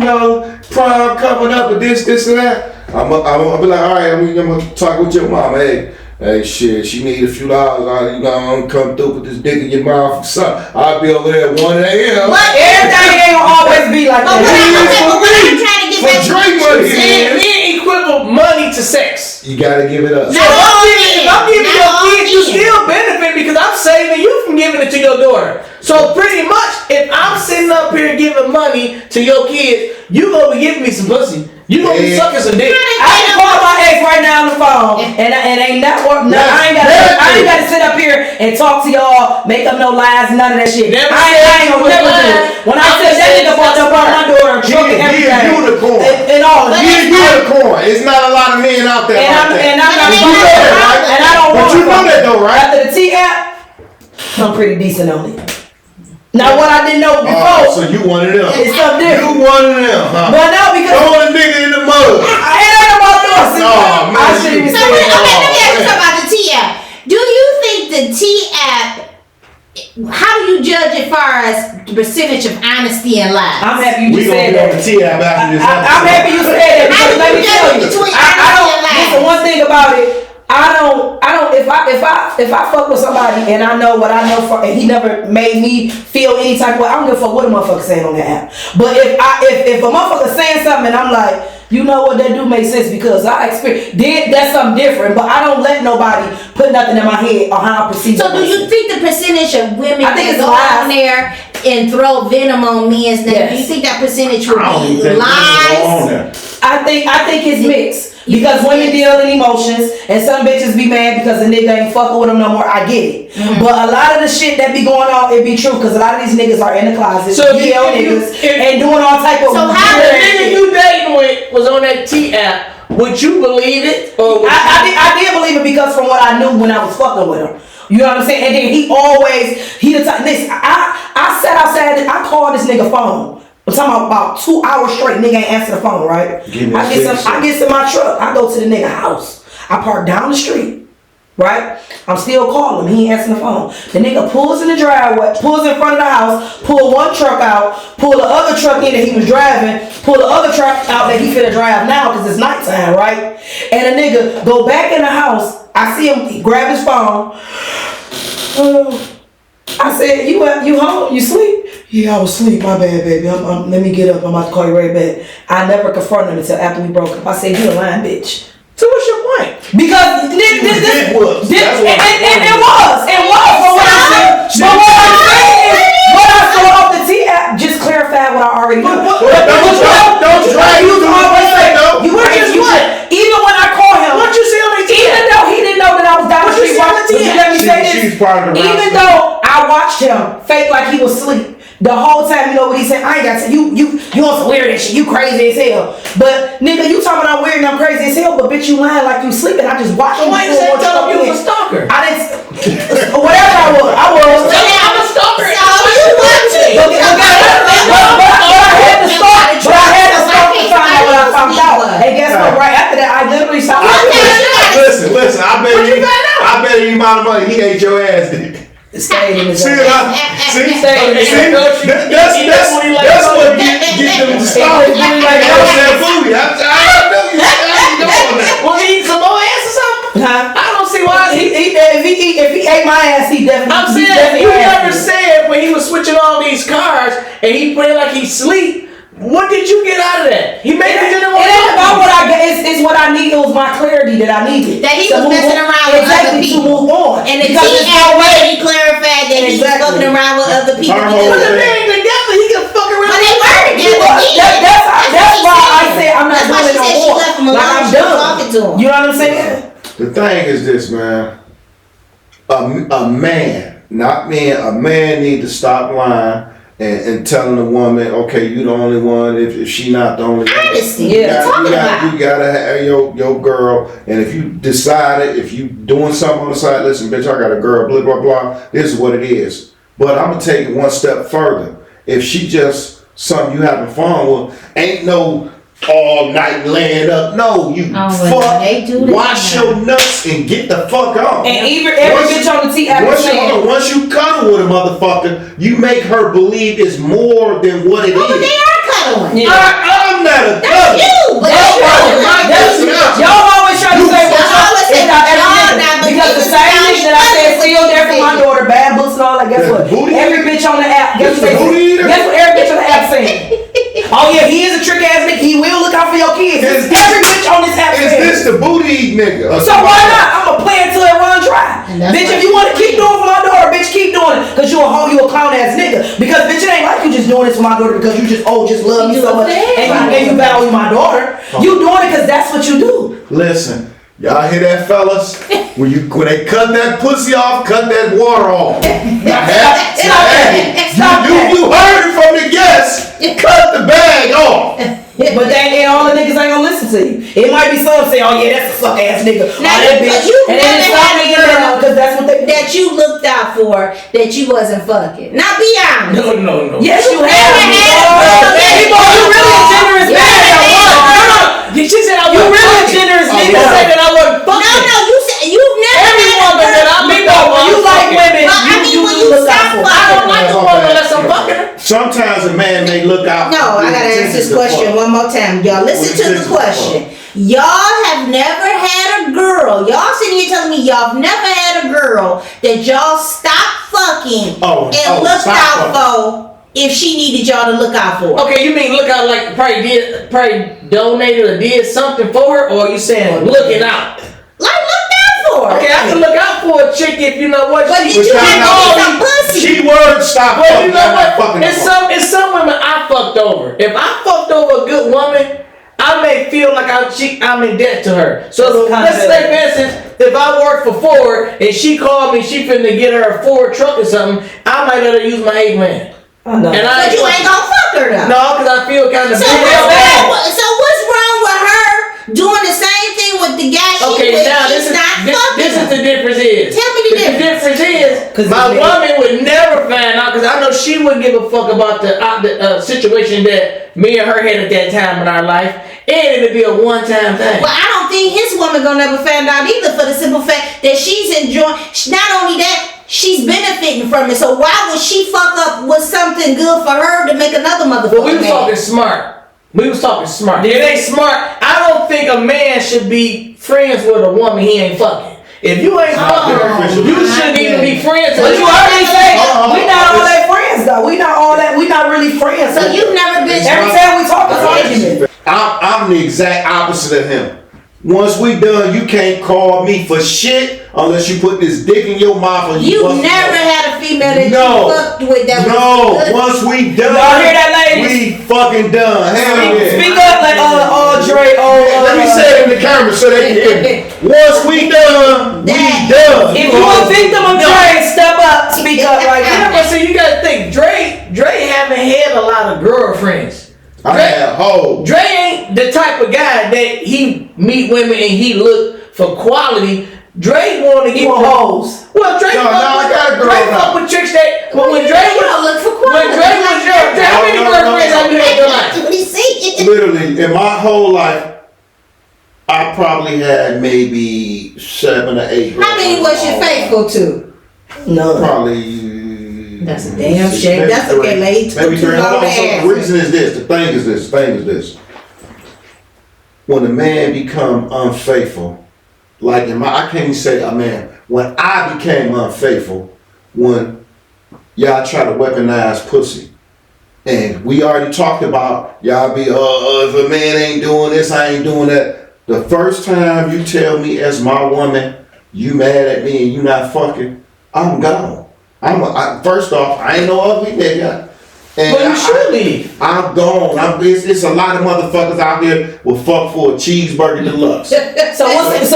prom coming up with this and that, I'm gonna be like, all right, I'm gonna talk with your mom. Hey, shit, she need a few dollars. You gonna come through with this dick in your mouth or something. I'll be over there at 1 a.m. But everything ain't gonna always be like that. For Dre money, Men equivalent money to sex. you gotta give it up. So if I'm giving your kids, you still benefit because I'm saving you from giving it to your daughter. So pretty much, if I'm sitting up here giving money to your kids, you gonna be giving me some pussy. You gonna be sucking some dick. I can call my ex right now on the phone, and ain't that work. No, I ain't gotta sit up here and talk to y'all, make up no lies, none of that shit. I ain't gonna never do it. When I said that nigga bought up on my daughter, truck and everything, He a unicorn. and all of He a it. unicorn. It's not a lot of men out there like that. And I'm not. You know that, right? And I don't But want you know that though, right? After the T app, I'm pretty decent on it. Now what I didn't know before, So you one of them. it's something different. You one of them, huh? But no, because Throw a nigga in the mud. I ain't about this. No, man, I shouldn't even So say wait, that. okay, let me ask you something about the T app. Do you think the T app? How do you judge as far as the percentage of honesty and lies? I'm happy you We just gonna said be on that. the T-app after this I'm episode. happy you said that How because do let you me tell judge you, between I honesty and don't. lies? Listen, one thing about it, I don't. If I fuck with somebody and I know what I know for, and he never made me feel any type of way, I don't give a fuck what a motherfucker saying on that app. But if a motherfucker saying something and I'm like, you know what, that do make sense because I experienced, that's something different. But I don't let nobody put nothing in my head on how I perceive. So do you think the percentage of women I think that it's go lies. on there and throw venom on men's name, Yes. do you think that percentage would I don't be even think lies? on there. I think it's mixed. Because women deal in emotions and some bitches be mad because the nigga ain't fucking with them no more. I get it. But a lot of the shit that be going on, it be true because a lot of these niggas are in the closet, So if niggas, and doing all type of So how If the the nigga you dating with was on that T app, would you believe it? Or would I did believe it because from what I knew when I was fucking with him. You know what I'm saying? And then he the type, listen, I sat outside, I called this nigga phone. I'm talking about 2 hours straight, nigga ain't answer the phone, right? I get in my truck, I go to the nigga house. I park down the street, right? I'm still calling him, he ain't answering the phone. The nigga pulls in the driveway, pulls in front of the house, pull one truck out, pull the other truck in that he was driving, pull the other truck out that he finna drive now because it's nighttime, right? And the nigga go back in the house, I see him grab his phone. I said, you home? You sleep? Yeah, I was asleep. My bad, baby. Let me get up. I'm about to call you right back. I never confronted him until after we broke up. I said, you a lying bitch. So what's your point? Because It was. That's what it was. But what I'm saying is, what I saw off the T app just clarified what I already knew. Don't drag you to always say, though. you crazy. Even when I call him, What you say on the T even app? though he didn't know that I was down the street watching, let me say this. She's part of the Even roster. though I watched him fake like he was asleep the whole time, you know what he said? I ain't got to. You on some weird shit. You crazy as hell. But nigga, you talking about I'm weird and I'm crazy as hell. But bitch, you lying like you sleeping. I just watched you. Why you say tell him you was a stalker? I didn't. Whatever I was. I'm a stalker. So you watching? But I had to start. But I had to start to find out what I found out. And guess what? Right after that, I literally stopped. Listen. I bet you the amount of money he ate your ass. Stayed in his See, that's what get them to stop. That booty. I know you doing that. Was he eating some more ass or something? Huh? I don't see why If he ate my ass, he definitely. I'm saying, you never said when he was switching all these cars and he played like he sleep. What did you get out of that? He made it didn't want It ain't about what I get. It's what I need. It was my clarity that I needed. That he to was move messing on. around with other Exactly, to people. move on. And the Because there's no way. he clarified that he was Exactly. fucking around with other people. Our Put whole the thing. man together, he can fuck around. But they were together. That's why I say I'm not That's why doing it she no said she more. left him alone. Like I'm She was done. talking to him. You know what I'm saying? The thing is this, man. A man, not me, a man need to stop lying and telling the woman, okay, you the only one if she not the only one. Honesty. Yeah. You gotta have your girl, and if you decided, if you doing something on the side, listen, bitch, I got a girl, blah, blah, blah, this is what it is. But I'm gonna take it one step further. If she just something you having fun with, ain't no all night laying up. No, you well, they do that. wash your nuts and get the fuck on. And even every Once bitch on the T ever saying. once you cuddle with a motherfucker, you make her believe it's more than what it Oh, but is. they are cuddling. Yeah. I'm not a That's you. But That's you. Y'all always try to say Y'all always say it's not y'all every not nigga. Because the believing same y'all nigga that I said is still there for my believing. daughter, bad books and all that. Guess The what? booty Every eater? bitch on the app. Guess what they The booty say? eater? Guess what every bitch on the app saying? Oh yeah, he is a trick ass nigga. He will look out for your kids. Is Every bitch on this app Is saying. this the booty eat nigga? So why not? I'ma play until it run dry. And that's Bitch, why if you wanna keep doing for my daughter, bitch, keep doing it. Cause you a hoe, you a clown ass nigga. Because bitch, it ain't like you just doing this for my daughter because you just just love me You so do much it and you value my daughter. You doing it cause that's what you do. Listen, y'all hear that, fellas? When they cut that pussy off, cut that water off. You heard it from the guest. Cut the bag off. But all the niggas ain't gonna listen to you. It might be some say, oh yeah, that's a suck ass nigga. Now, Oh, that but bitch. you And then never stop had a making girl because that's what they do. that you looked out for that you wasn't fucking. Now be honest. No. Yes, you never have. had a girl that You really a generous Yeah, man. yeah. She said I You wasn't really a fucking. generous She nigga. said that I wasn't fucking. No, you said you've never Every had a woman girl. that I Me looked know, at when you was like fucking. women, Well, I mean, you when do you look stop out for I don't them. like a woman unless I'm fucking her. Sometimes a man may look out. No, I gotta ask this question one more time. Y'all listen to the question. Y'all have never had a girl. Y'all sitting here telling me y'all have never had a girl that y'all stopped fucking and looked stop out for if she needed y'all to look out for. Okay, you mean look out like probably donated or did something for her, or you saying looking out? Like looked out for her. Okay, I can look out for a chick if you know what. But she did you Which have kind of- some pussy? She word stop. Well, you know fucking what? It's some women I fucked over. If I fucked over a good woman, I may feel like I'm in debt to her. So let's say, for instance, if I work for Ford and she called me, she finna get her a Ford truck or something, I might let her use my 8 man. I know. And But you ain't gonna fuck her though. No, because I feel kind of So what's wrong with her doing the same thing with the guy she Okay, with? now She's not fucking this is the difference is. Tell me the difference. The difference is 'Cause my it's woman would never find out because I know she wouldn't give a fuck about the situation that me and her had at that time in our life, and it'd be a one-time thing. But I don't think his woman gonna never find out either for the simple fact that she's enjoying. Not only that, she's benefiting from it. So why would she fuck up with something good for her to make another motherfucker But we was mad? talking smart. We was talking smart. It ain't smart. I don't think a man should be friends with a woman he ain't fucking. If you ain't fucking her, you shouldn't even be friends with But her. you already say Uh-huh. we not all that friends though. We not all that. We not really friends. So you've never been. Every time we talk, it's argument. I'm the exact opposite of him. Once we done, you can't call me for shit unless you put this dick in your mouth or You bust it never out. had a female that No. you fucked with that No, was good. once we done, Y'all hear that, ladies? we fucking done. Hell yeah. Speak up like Audrey. Let me say it in the camera so they can hear me. Once we done, we done. If you a victim of trade, step up. Speak up right Yeah, now. but see, you gotta think, Dre haven't had a lot of girlfriends. I had hoes. Dre ain't the type of guy that he meet women and he look for quality. Dre wanna get You want hoes. Well, Dre No, fuck I with, got a girl Dre now. fuck with chicks that when Dre You don't was look for when quality. Dre was young. Dre, how many No, girlfriends no. have you had in your life? What he see? Literally, in my whole life, I probably had maybe 7 or 8. How many was you faithful to? No. Probably. That's a damn shame. maybe That's okay, lady. Maybe Too 3. long Hold to on. So the answer. reason is this. The thing is this. When a man become unfaithful, like I can't even say a man. When I became unfaithful, when y'all try to weaponize pussy, and we already talked about y'all be if a man ain't doing this, I ain't doing that. The first time you tell me as my woman you mad at me and you not fucking, I'm gone. First off, I ain't no ugly nigga. And But you should leave. I'm gone. It's a lot of motherfuckers out here will fuck for a cheeseburger deluxe. So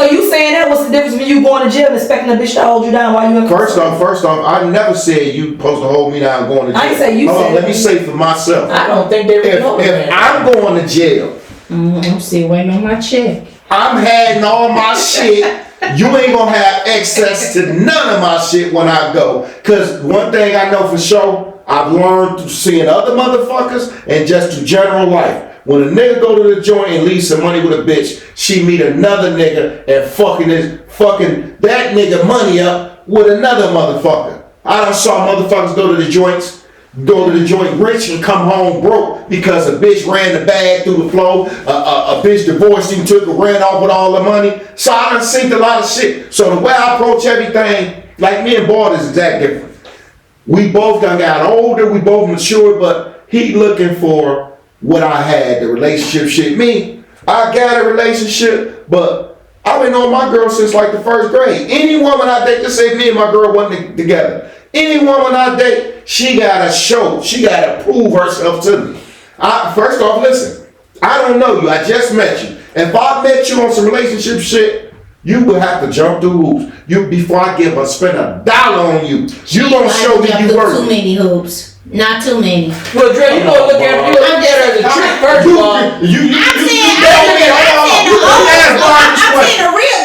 you saying that? What's the difference between you going to jail and expecting a bitch to hold you down while you in First off, I never said you supposed to hold me down going to jail. I ain't say you Hold said on, let me say for myself. I don't think they really know If I'm going to jail, I'm still waiting on my check. I'm having all my shit. You ain't gonna have access to none of my shit when I go. Cause one thing I know for sure, I've learned through seeing other motherfuckers and just through general life. When a nigga go to the joint and leave some money with a bitch, she meet another nigga and fucking that nigga money up with another motherfucker. I done saw motherfuckers go to the joint rich and come home broke because a bitch ran the bag through the floor, a bitch divorced him, took and ran off with all the money. So I done seen a lot of shit. So the way I approach everything, like me and Bard is exactly different. We both done got older, we both matured, but he looking for what I had, the relationship shit. Me, I got a relationship, but I've been on my girl since like the first grade. Any woman I date, just say me and my girl wasn't together. Any woman I date, she gotta show, she gotta prove herself to me. First off, listen, I don't know you, I just met you. If I met you on some relationship shit, you would have to jump through hoops. Before I spend $1 on you. You gonna show me you worth Too many hoops. Not too many. Well, Dre, you gonna look at her as a trick first of all. I'm saying the real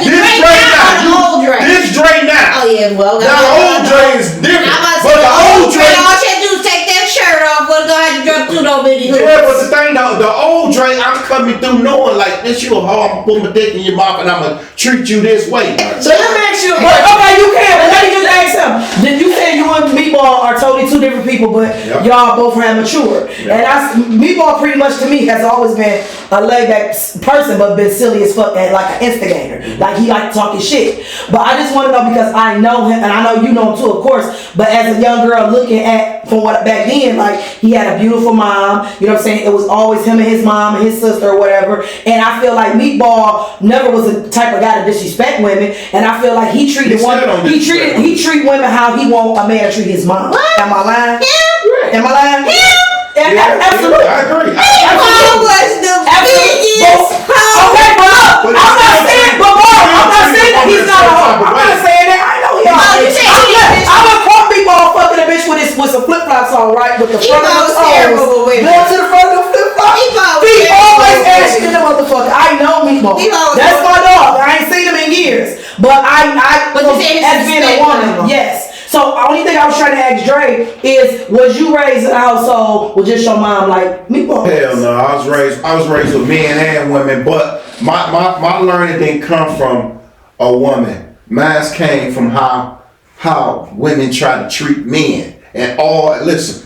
Dre, This Dre now. Oh yeah, well. Now the old Dre is different. But the old Dre. All you have to do is take that shirt off. We're gonna have to drop through no many hoops. Yeah, but the thing though, the old Dre, I'm coming through knowing like this, you a hoe, I'm gonna put my dick in your mouth and I'm gonna treat you this way. So let me ask you, okay, you can, but let me just ask him. Did you say you and Meatball are totally two different people, but y'all both have matured? And Meatball pretty much to me has always been a laid back person, but been silly as fuck and like an instigator. Like he like talking shit. But I just want to know because I know him and I know you know him too, of course. But as a young girl looking at from what back then, like he had a beautiful mom. You know what I'm saying? It was always him and his mom and his sister or whatever. And I feel like Meatball never was the type of guy to disrespect women. And I feel like he treated he treat women how he want a man to treat his mom. What? Am I lying? Him? Am I lying? Him? Absolutely. I agree. Meatball was the biggest hoe. Okay, but look, I'm not saying that he's not a hoe. I'm not saying that. I know he Oh, you saying he is? I would call Meatball fucking a bitch with some flip flops on, right? With the front of the terrible toes. with women. Going to the front of the flip flops. Meatball was He terrible always with asking the motherfucker. I know Meatball. That's my dog. I ain't seen him in years. But But you said as being a woman, yes. So the only thing I was trying to ask Dre is, was you raised in a household with just your mom like Meatball? Hell no, I was raised with men and women, but my learning didn't come from a woman. Mine came from how women try to treat men and all. Listen,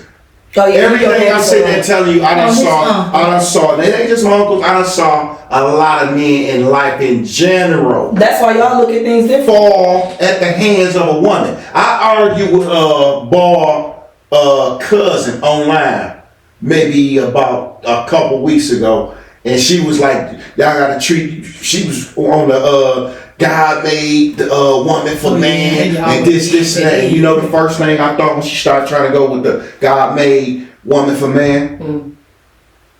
Oh, yeah, everything I sit there telling you, I done saw. They ain't just my uncles. I done saw a lot of men in life in general. That's why y'all look at things different. Fall at the hands of a woman. I argued with cousin online maybe about a couple weeks ago, and she was like, "Y'all gotta treat." She was on the God made the woman for man and this and that. You know the first thing I thought when she started trying to go with the God made woman for man?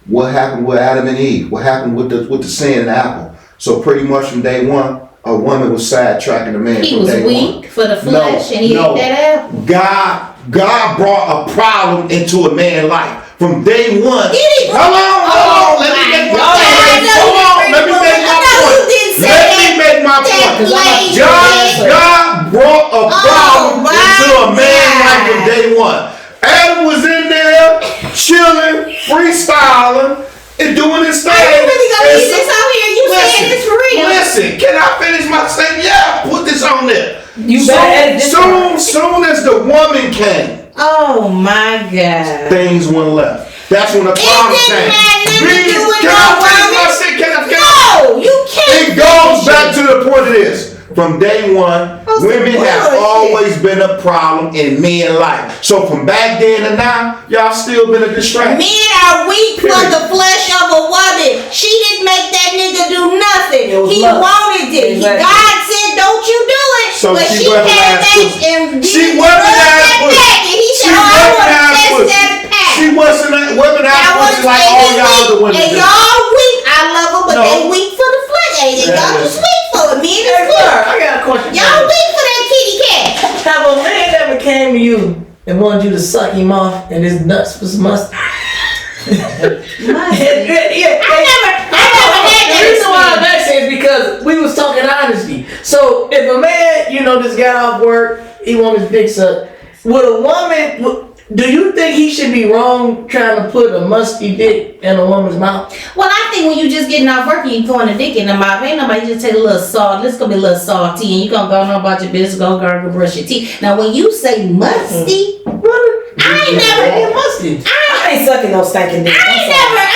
What happened with Adam and Eve? What happened with the sin and the apple? So pretty much from day one, a woman was sidetracking the man. He was weak for the flesh and he ate that apple. God brought a problem into a man's life. From day one. Hold on. Let me make my point. God brought a problem into a man's life from day one. Adam was in there chilling, freestyling, and doing his thing. Are you really gonna leave this out here? You saying it's real? Listen, can I finish my statement? Yeah, put this on there. You better edit this. Soon as the woman came, Oh my God. things went left. That's when the problem It didn't came. have nothing to do with Can no I finish woman. my shit? Can I- No, you can't. It goes back to the point of this. From day one, Oh, some women have bullshit. always been a problem in men life. So from back then to now, y'all still been a distraction. Men are weak for Period. the flesh of a woman. She didn't make that nigga do nothing. It was He lust. wanted it. Exactly. God said, "Don't you do it." So but she she weaponized had that pussy. and She did weaponized that pussy. pack, and he She said, "Oh, I want to weaponized test pussy. that pack." She wasn't weaponized pussy like all y'all other women And do. y'all weak. I love them, but No. they weak for the flesh. And y'all Yeah. just weak for it. Men Hey, is bro, clear. I got a question. Y'all weak for that kitty cat. Have a man ever came to you and wanted you to suck him off and his nuts was mustard? The reason why I'm asking is because we was talking honesty. So if a man, just got off work, he want his dick sucked. Would a woman? Do you think he should be wrong trying to put a musty dick in a woman's mouth? Well, I think when you just getting off work and you throwing a dick in the mouth, ain't nobody just take a little salt. This gonna be a little salty, and you gonna go on about your business, go gargle, brush your teeth. Now, when you say musty, I ain't never. musty. I ain't sucking no stinking dick. I ain't never.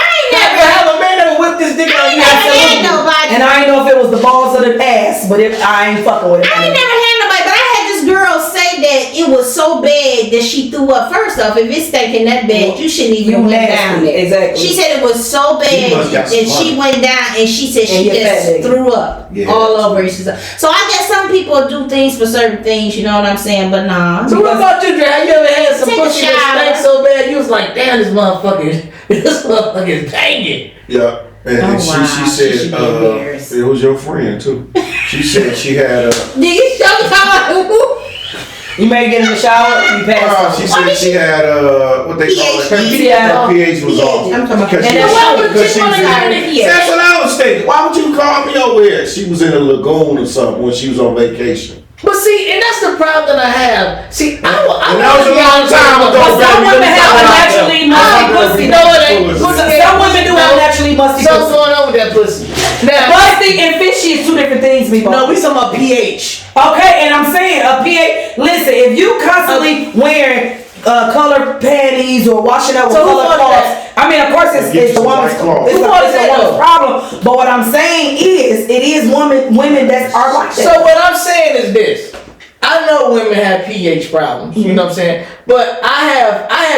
Have a man ever whipped his dick I on ain't you? never had Absolutely. nobody. And I ain't know if it was the balls or the ass, but I ain't fucking with it. I ain't never had nobody, but I had this girl say that it was so bad that she threw up. First off, if it's stinking that bad, you shouldn't even You went nasty, down there. exactly. She said it was so bad You must got that some she money. went down and she said And she you're fat, just nigga. threw up Yeah. all over. So I guess some people do things for certain things, you know what I'm saying? But nah. So what about you, Dre? Have you ever had some Take a pussy that shower. stank so bad you was like, damn, this motherfucker is banging. Yeah. And Oh, she wow. She said, should be embarrassed. it was your friend too. She said she had a. Do you show how? You may get in the shower, you pass. She said she had what they call it. PhD. Her pH was off. I'm talking about- Because And she then was- why would because you she was wanna in- go to pH? That's what I was thinking. Why would you call me over here? She was in a lagoon or something when she was on vacation. But see, and that's the problem that I have. See, And that was a long time ago, But some baby. women have a naturally musty I'm pussy. No, it ain't. Some women do have naturally musty Something's pussy. going on with that pussy. Now, Musty and fishy is two different things, people. no, we talking about pH. Okay, and I'm saying a pH. Listen, if you constantly wearing colored panties or washing up with So who colored wants cloths, that? I mean, of course, Get it's you the some woman's white cloth. it's Who a wants that, woman's though? problem. But what I'm saying is, it is women that are like that. So what I'm saying is this. I know women have pH problems, you know what I'm saying? But I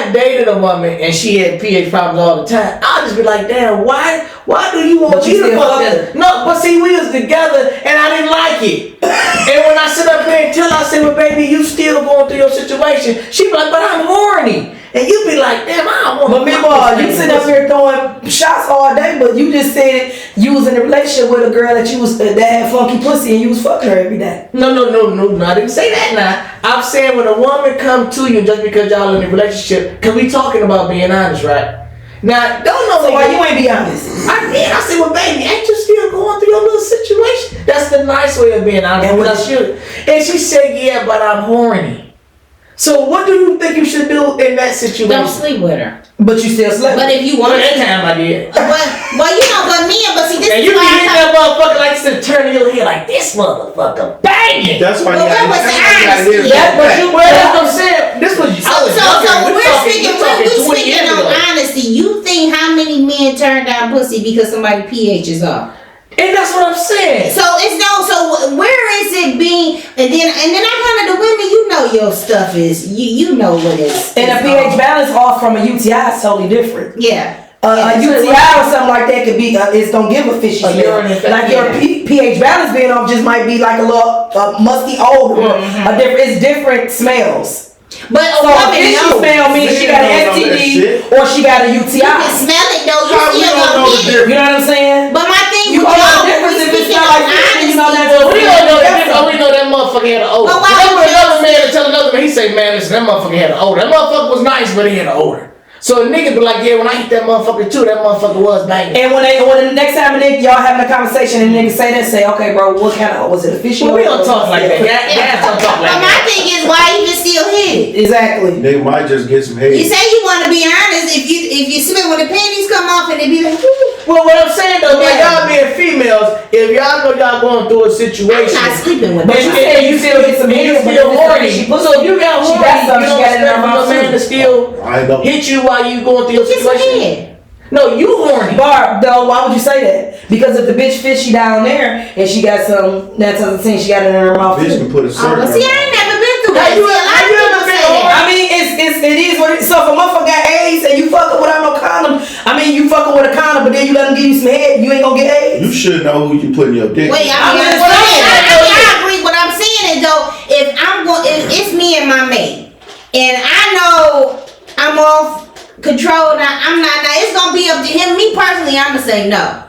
have dated a woman and she had pH problems all the time. I'll just be like, damn, why do you want But me you to still fuck fucked this? her. No, but see, we was together and I didn't like it. And when I sit up here and tell her, I said, well, baby, you still going through your situation. She be like, but I'm horny. And you be like, damn, I don't want But meanwhile, you sitting up here throwing shots all day, but you just said you was in a relationship with a girl that you was that had funky pussy and you was fucking her every day. No, I didn't say that now. I'm saying when a woman come to you just because y'all in a relationship, cause we talking about being honest, right? Now, don't know So why you ain't be honest? I did. I said, well, baby, ain't you still going through your little situation? That's the nice way of being honest. And And, what- I should. And she said, yeah, but I'm horny. So what do you think you should do in that situation? Don't sleep with her. But you still slept. But if you Well, want that to. time I did. Well, you know, but see, this And is you be why I'm hitting talking. that motherfucker like it's turning your head like this motherfucker banging. That's why But you where was the honesty? That, but you, well, that's what I'm saying. This was I So was younger. we're 20 years speaking on ago. honesty. You think how many men turn down pussy because somebody pH is off? And that's what I'm saying. So it's no. So where is it being? And then I kind of the women. You know your stuff is. You know what is. And a pH balance off from a UTI is totally different. Yeah. A UTI or something like that could be it's gonna give a fishy A smell. urine infection. Like your pH balance being off just might be like a little musty old or a different. It's different smells. But a So a woman fishy knows. smell means she got an don't know that STD shit. or she got a You UTI. can smell it though. You How we still don't know gonna the get it. difference? You know what I'm saying? But my thing You with all know y'all, the difference we if it's speaking not on like fish, honesty. you know that. Well, we don't know that. We only know that motherfucker had an odor. But why Then would when you- another man to tell another man, he say, man, listen, that motherfucker had an odor. That motherfucker was nice, but he had an odor. So a nigga be like, yeah, when I eat that motherfucker too, that motherfucker was banging. And when the next time a nigga, y'all having a conversation and nigga say that, say, okay, bro, what kind of was it a fishy? Well, we odor? don't talk like that. Guys don't talk like But my that. thing is, why even still hit it? Exactly. They might just get some head. You say you want to be honest. If you sleep when the panties come off and they be like, ooh, Well, what I'm saying though, like y'all being females, if y'all know y'all going through a situation, I'm not sleeping with But you said you still get some you head, but still it's horny. she So if you got she horny, got some, you she don't got it in her expect mouth your man to too. still I know. hit you while you going through your Get some situation. head. No, you horny. Barb, though, why would you say that? Because if the bitch fishy down there and she got some, that's the thing, she got it in her mouth Bitch too. can put a Oh, circle. well, see, I ain't never been through that. Have you- See, a lot have of you people ever been say that. on- I mean, it is what it is. So if a motherfucker got AIDS and you fucking without no condom, I mean, you fucking with a condom, but then you let him give you some head, you ain't gonna get AIDS. You should know who you putting your dick Wait, in. I mean, I'm just I agree. What I'm saying is though, if it's me and my mate, and I know I'm off control, I'm not. Now it's gonna be up to him. Me personally, I'm gonna say no.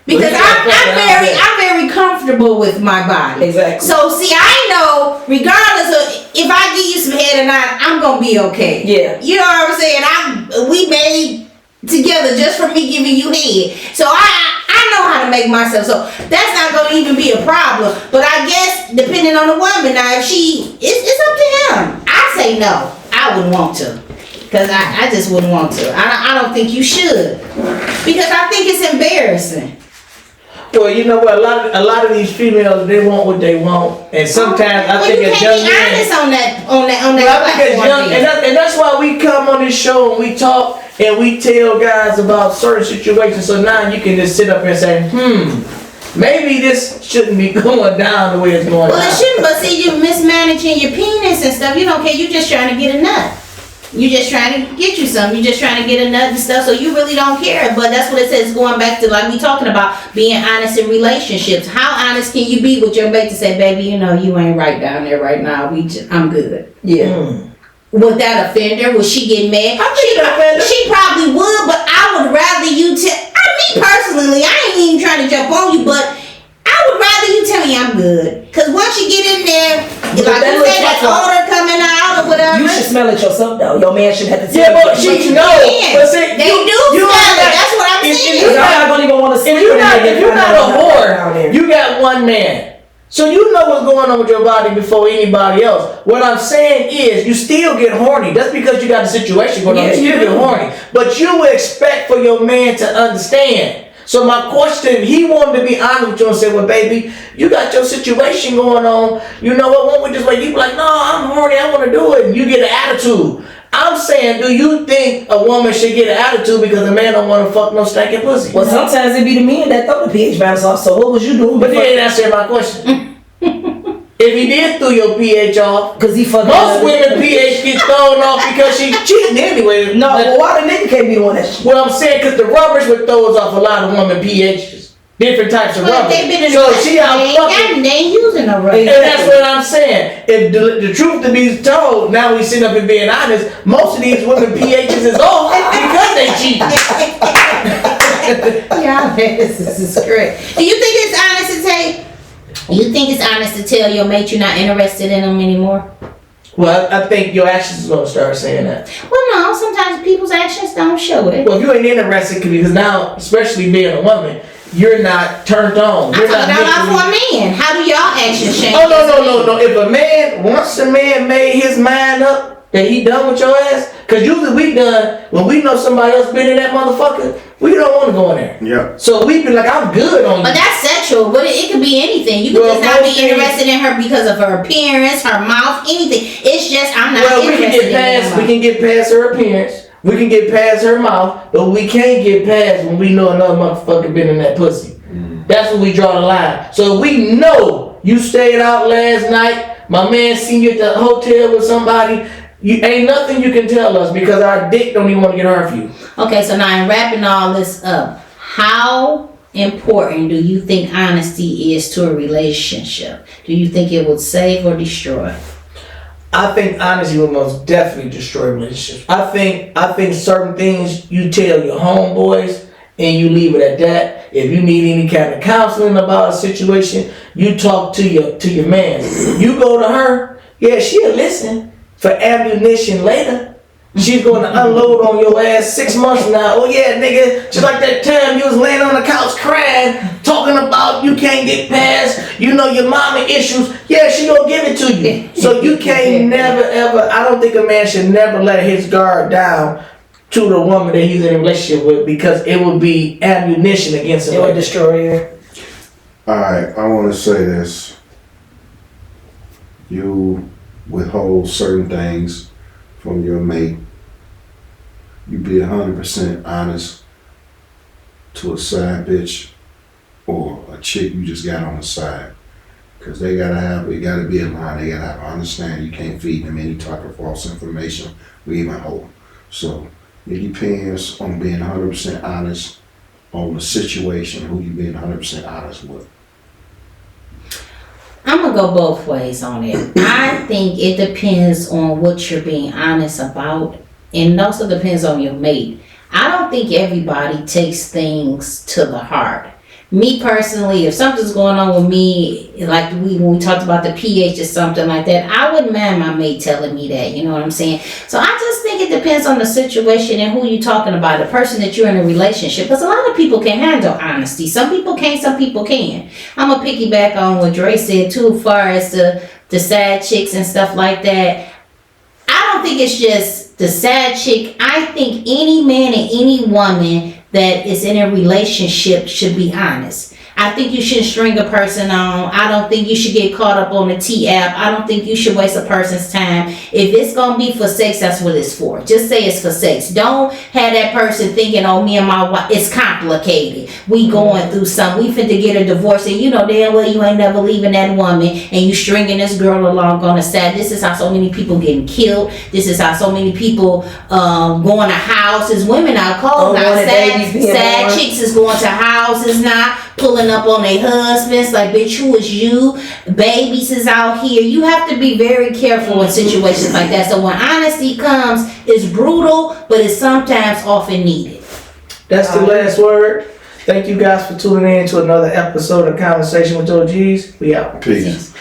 Because Well, I'm very comfortable with my body. Exactly. So see, I know regardless of if I give you some head or not, I'm gonna be okay. Yeah. You know what I'm saying? We made together just for me giving you head. So I know how to make myself. So that's not gonna even be a problem. But I guess depending on the woman, now if it's up to him. I say no. I wouldn't want to. Cause I just wouldn't want to. I don't think you should. Because I think it's embarrassing. Well, you know what? A lot of these females, they want what they want, and sometimes I think as young you can't be honest men. on that Well, I think as platform young, then. and that's why we come on this show and we talk and we tell guys about certain situations. So now you can just sit up and say, maybe this shouldn't be going down the way it's going Well, down. it shouldn't, but see, you mismanaging your penis and stuff. You don't care. You just trying to get a nut. You just trying to get you something. You just trying to get a nut and stuff. So you really don't care. But that's what it says. Going back to like we talking about being honest in relationships. How honest can you be with your mate to say, baby, you know you ain't right down there right now. I'm good. Yeah. Would that offend her? Would she get mad? offend her. She probably would, but I would rather you tell. Me personally, I ain't even trying to jump on you, but I would rather you tell me I'm good. Cause once you get in there, But like that you say, looks that like odor coming out or whatever. You should smell it yourself though. Your man should have to Yeah, tell but you. she you know. can. But see, They do you smell it. not- That's what I'm if saying. you Y'all not gonna even want to sleep If you're with not, a nigga if you're not a down whore, there. you got one man. So you know what's going on with your body before anybody else. What I'm saying is, you still get horny. That's because you got a situation going on. Yeah, You still you get do. horny. But you would expect for your man to understand. So my question, he wanted to be honest with you and say, well, baby, you got your situation going on. You know what? Won't we just like, you be like, no, I'm horny. I want to do it. And you get an attitude. I'm saying, do you think a woman should get an attitude because a man don't want to fuck no stinking pussy? Well, sometimes it be the men that throw the pH balance off. So what was you doing? But he ain't answering my question. If he did throw your pH off, Because he fucking. most women pH get thrown off because she cheating anyway. No, well, why the nigga can't be the one that? Well, I'm saying because the rubbers would throw off a lot of women pHs. Different types of But rubbers. they been in So the she out they fucking. ain't using no rubber. And that's what I'm saying. If the truth to be told, now we sitting up and being honest, most of these women pHs is off because they cheat. Yeah, this is great. Do you think it's honest to say? You think it's honest to tell your mate you're not interested in them anymore? Well, I think your actions is gonna start saying that. Well, no. Sometimes people's actions don't show it. Well, if you ain't interested, because now, especially being a woman, you're not turned on. I'm You're talking about for a mentally- man. How do y'all actions change? Oh no! If a man, once a man made his mind up that he done with your ass, cause usually we done when we know somebody else been in that motherfucker, we don't want to go in there. Yeah. So we be like, I'm good on you. But that's sexual. But it could be anything. You could Well, just not be most things- interested in her because of her appearance, her mouth, anything. It's just I'm not Well, we interested can get in past. her. We can get past her appearance. We can get past her mouth, but we can't get past when we know another motherfucker been in that pussy. That's when we draw the line. So if we know you stayed out last night, my man seen you at the hotel with somebody, you ain't nothing you can tell us because our dick don't even want to get hard for you. Okay, so now in wrapping all this up, how important do you think honesty is to a relationship? Do you think it would save or destroy? I think honesty will most definitely destroy relationships. I think certain things you tell your homeboys and you leave it at that. If you need any kind of counseling about a situation, you talk to your man. You go to her, yeah, she'll listen for ammunition later. She's going to unload on your ass 6 months from now. Oh yeah, nigga, just like that time you was laying on the couch crying, talking about you can't get past, you know, your mama issues. Yeah, she gonna give it to you. So you can't never ever, I don't think a man should never let his guard down to the woman that he's in a relationship with, because it would be ammunition against him. It would destroy her. Alright, I wanna say this. You withhold certain things from your mate. You be 100% honest to a side bitch or a chick you just got on the side. Cause it gotta be in line. They gotta have understand you can't feed them any type of false information or even hope. So it depends on being 100% honest on the situation, who you being 100% honest with. I'm gonna go both ways on it. I think it depends on what you're being honest about, and it also depends on your mate. I don't think everybody takes things to the heart. Me personally, if something's going on with me, like when we talked about the pH or something like that, I wouldn't mind my mate telling me that, you know what I'm saying? So I just think it depends on the situation and who you're talking about, the person that you're in a relationship. Because a lot of people can handle honesty. Some people can't, some people can. I'm going to piggyback on what Dre said too, as far as the sad chicks and stuff like that. I don't think it's just the sad chick. I think any man and any woman that is in a relationship should be honest. I think you shouldn't string a person on. I don't think you should get caught up on the T app. I don't think you should waste a person's time. If it's gonna be for sex, that's what it's for. Just say it's for sex. Don't have that person thinking, oh, me and my wife, it's complicated. We going through something. We finna get a divorce, and you know damn well you ain't never leaving that woman, and you stringing this girl along on the side. This is how so many people getting killed. This is how so many people going to houses. Women are cold now. Sad chicks is going to houses now, pulling up on their husbands like, bitch, who is you? Babies is out here. You have to be very careful in situations like that. So when honesty comes, it's brutal, but it's sometimes often needed. That's the last word. Thank you guys for tuning in to another episode of Conversation with OGs. We out. Peace.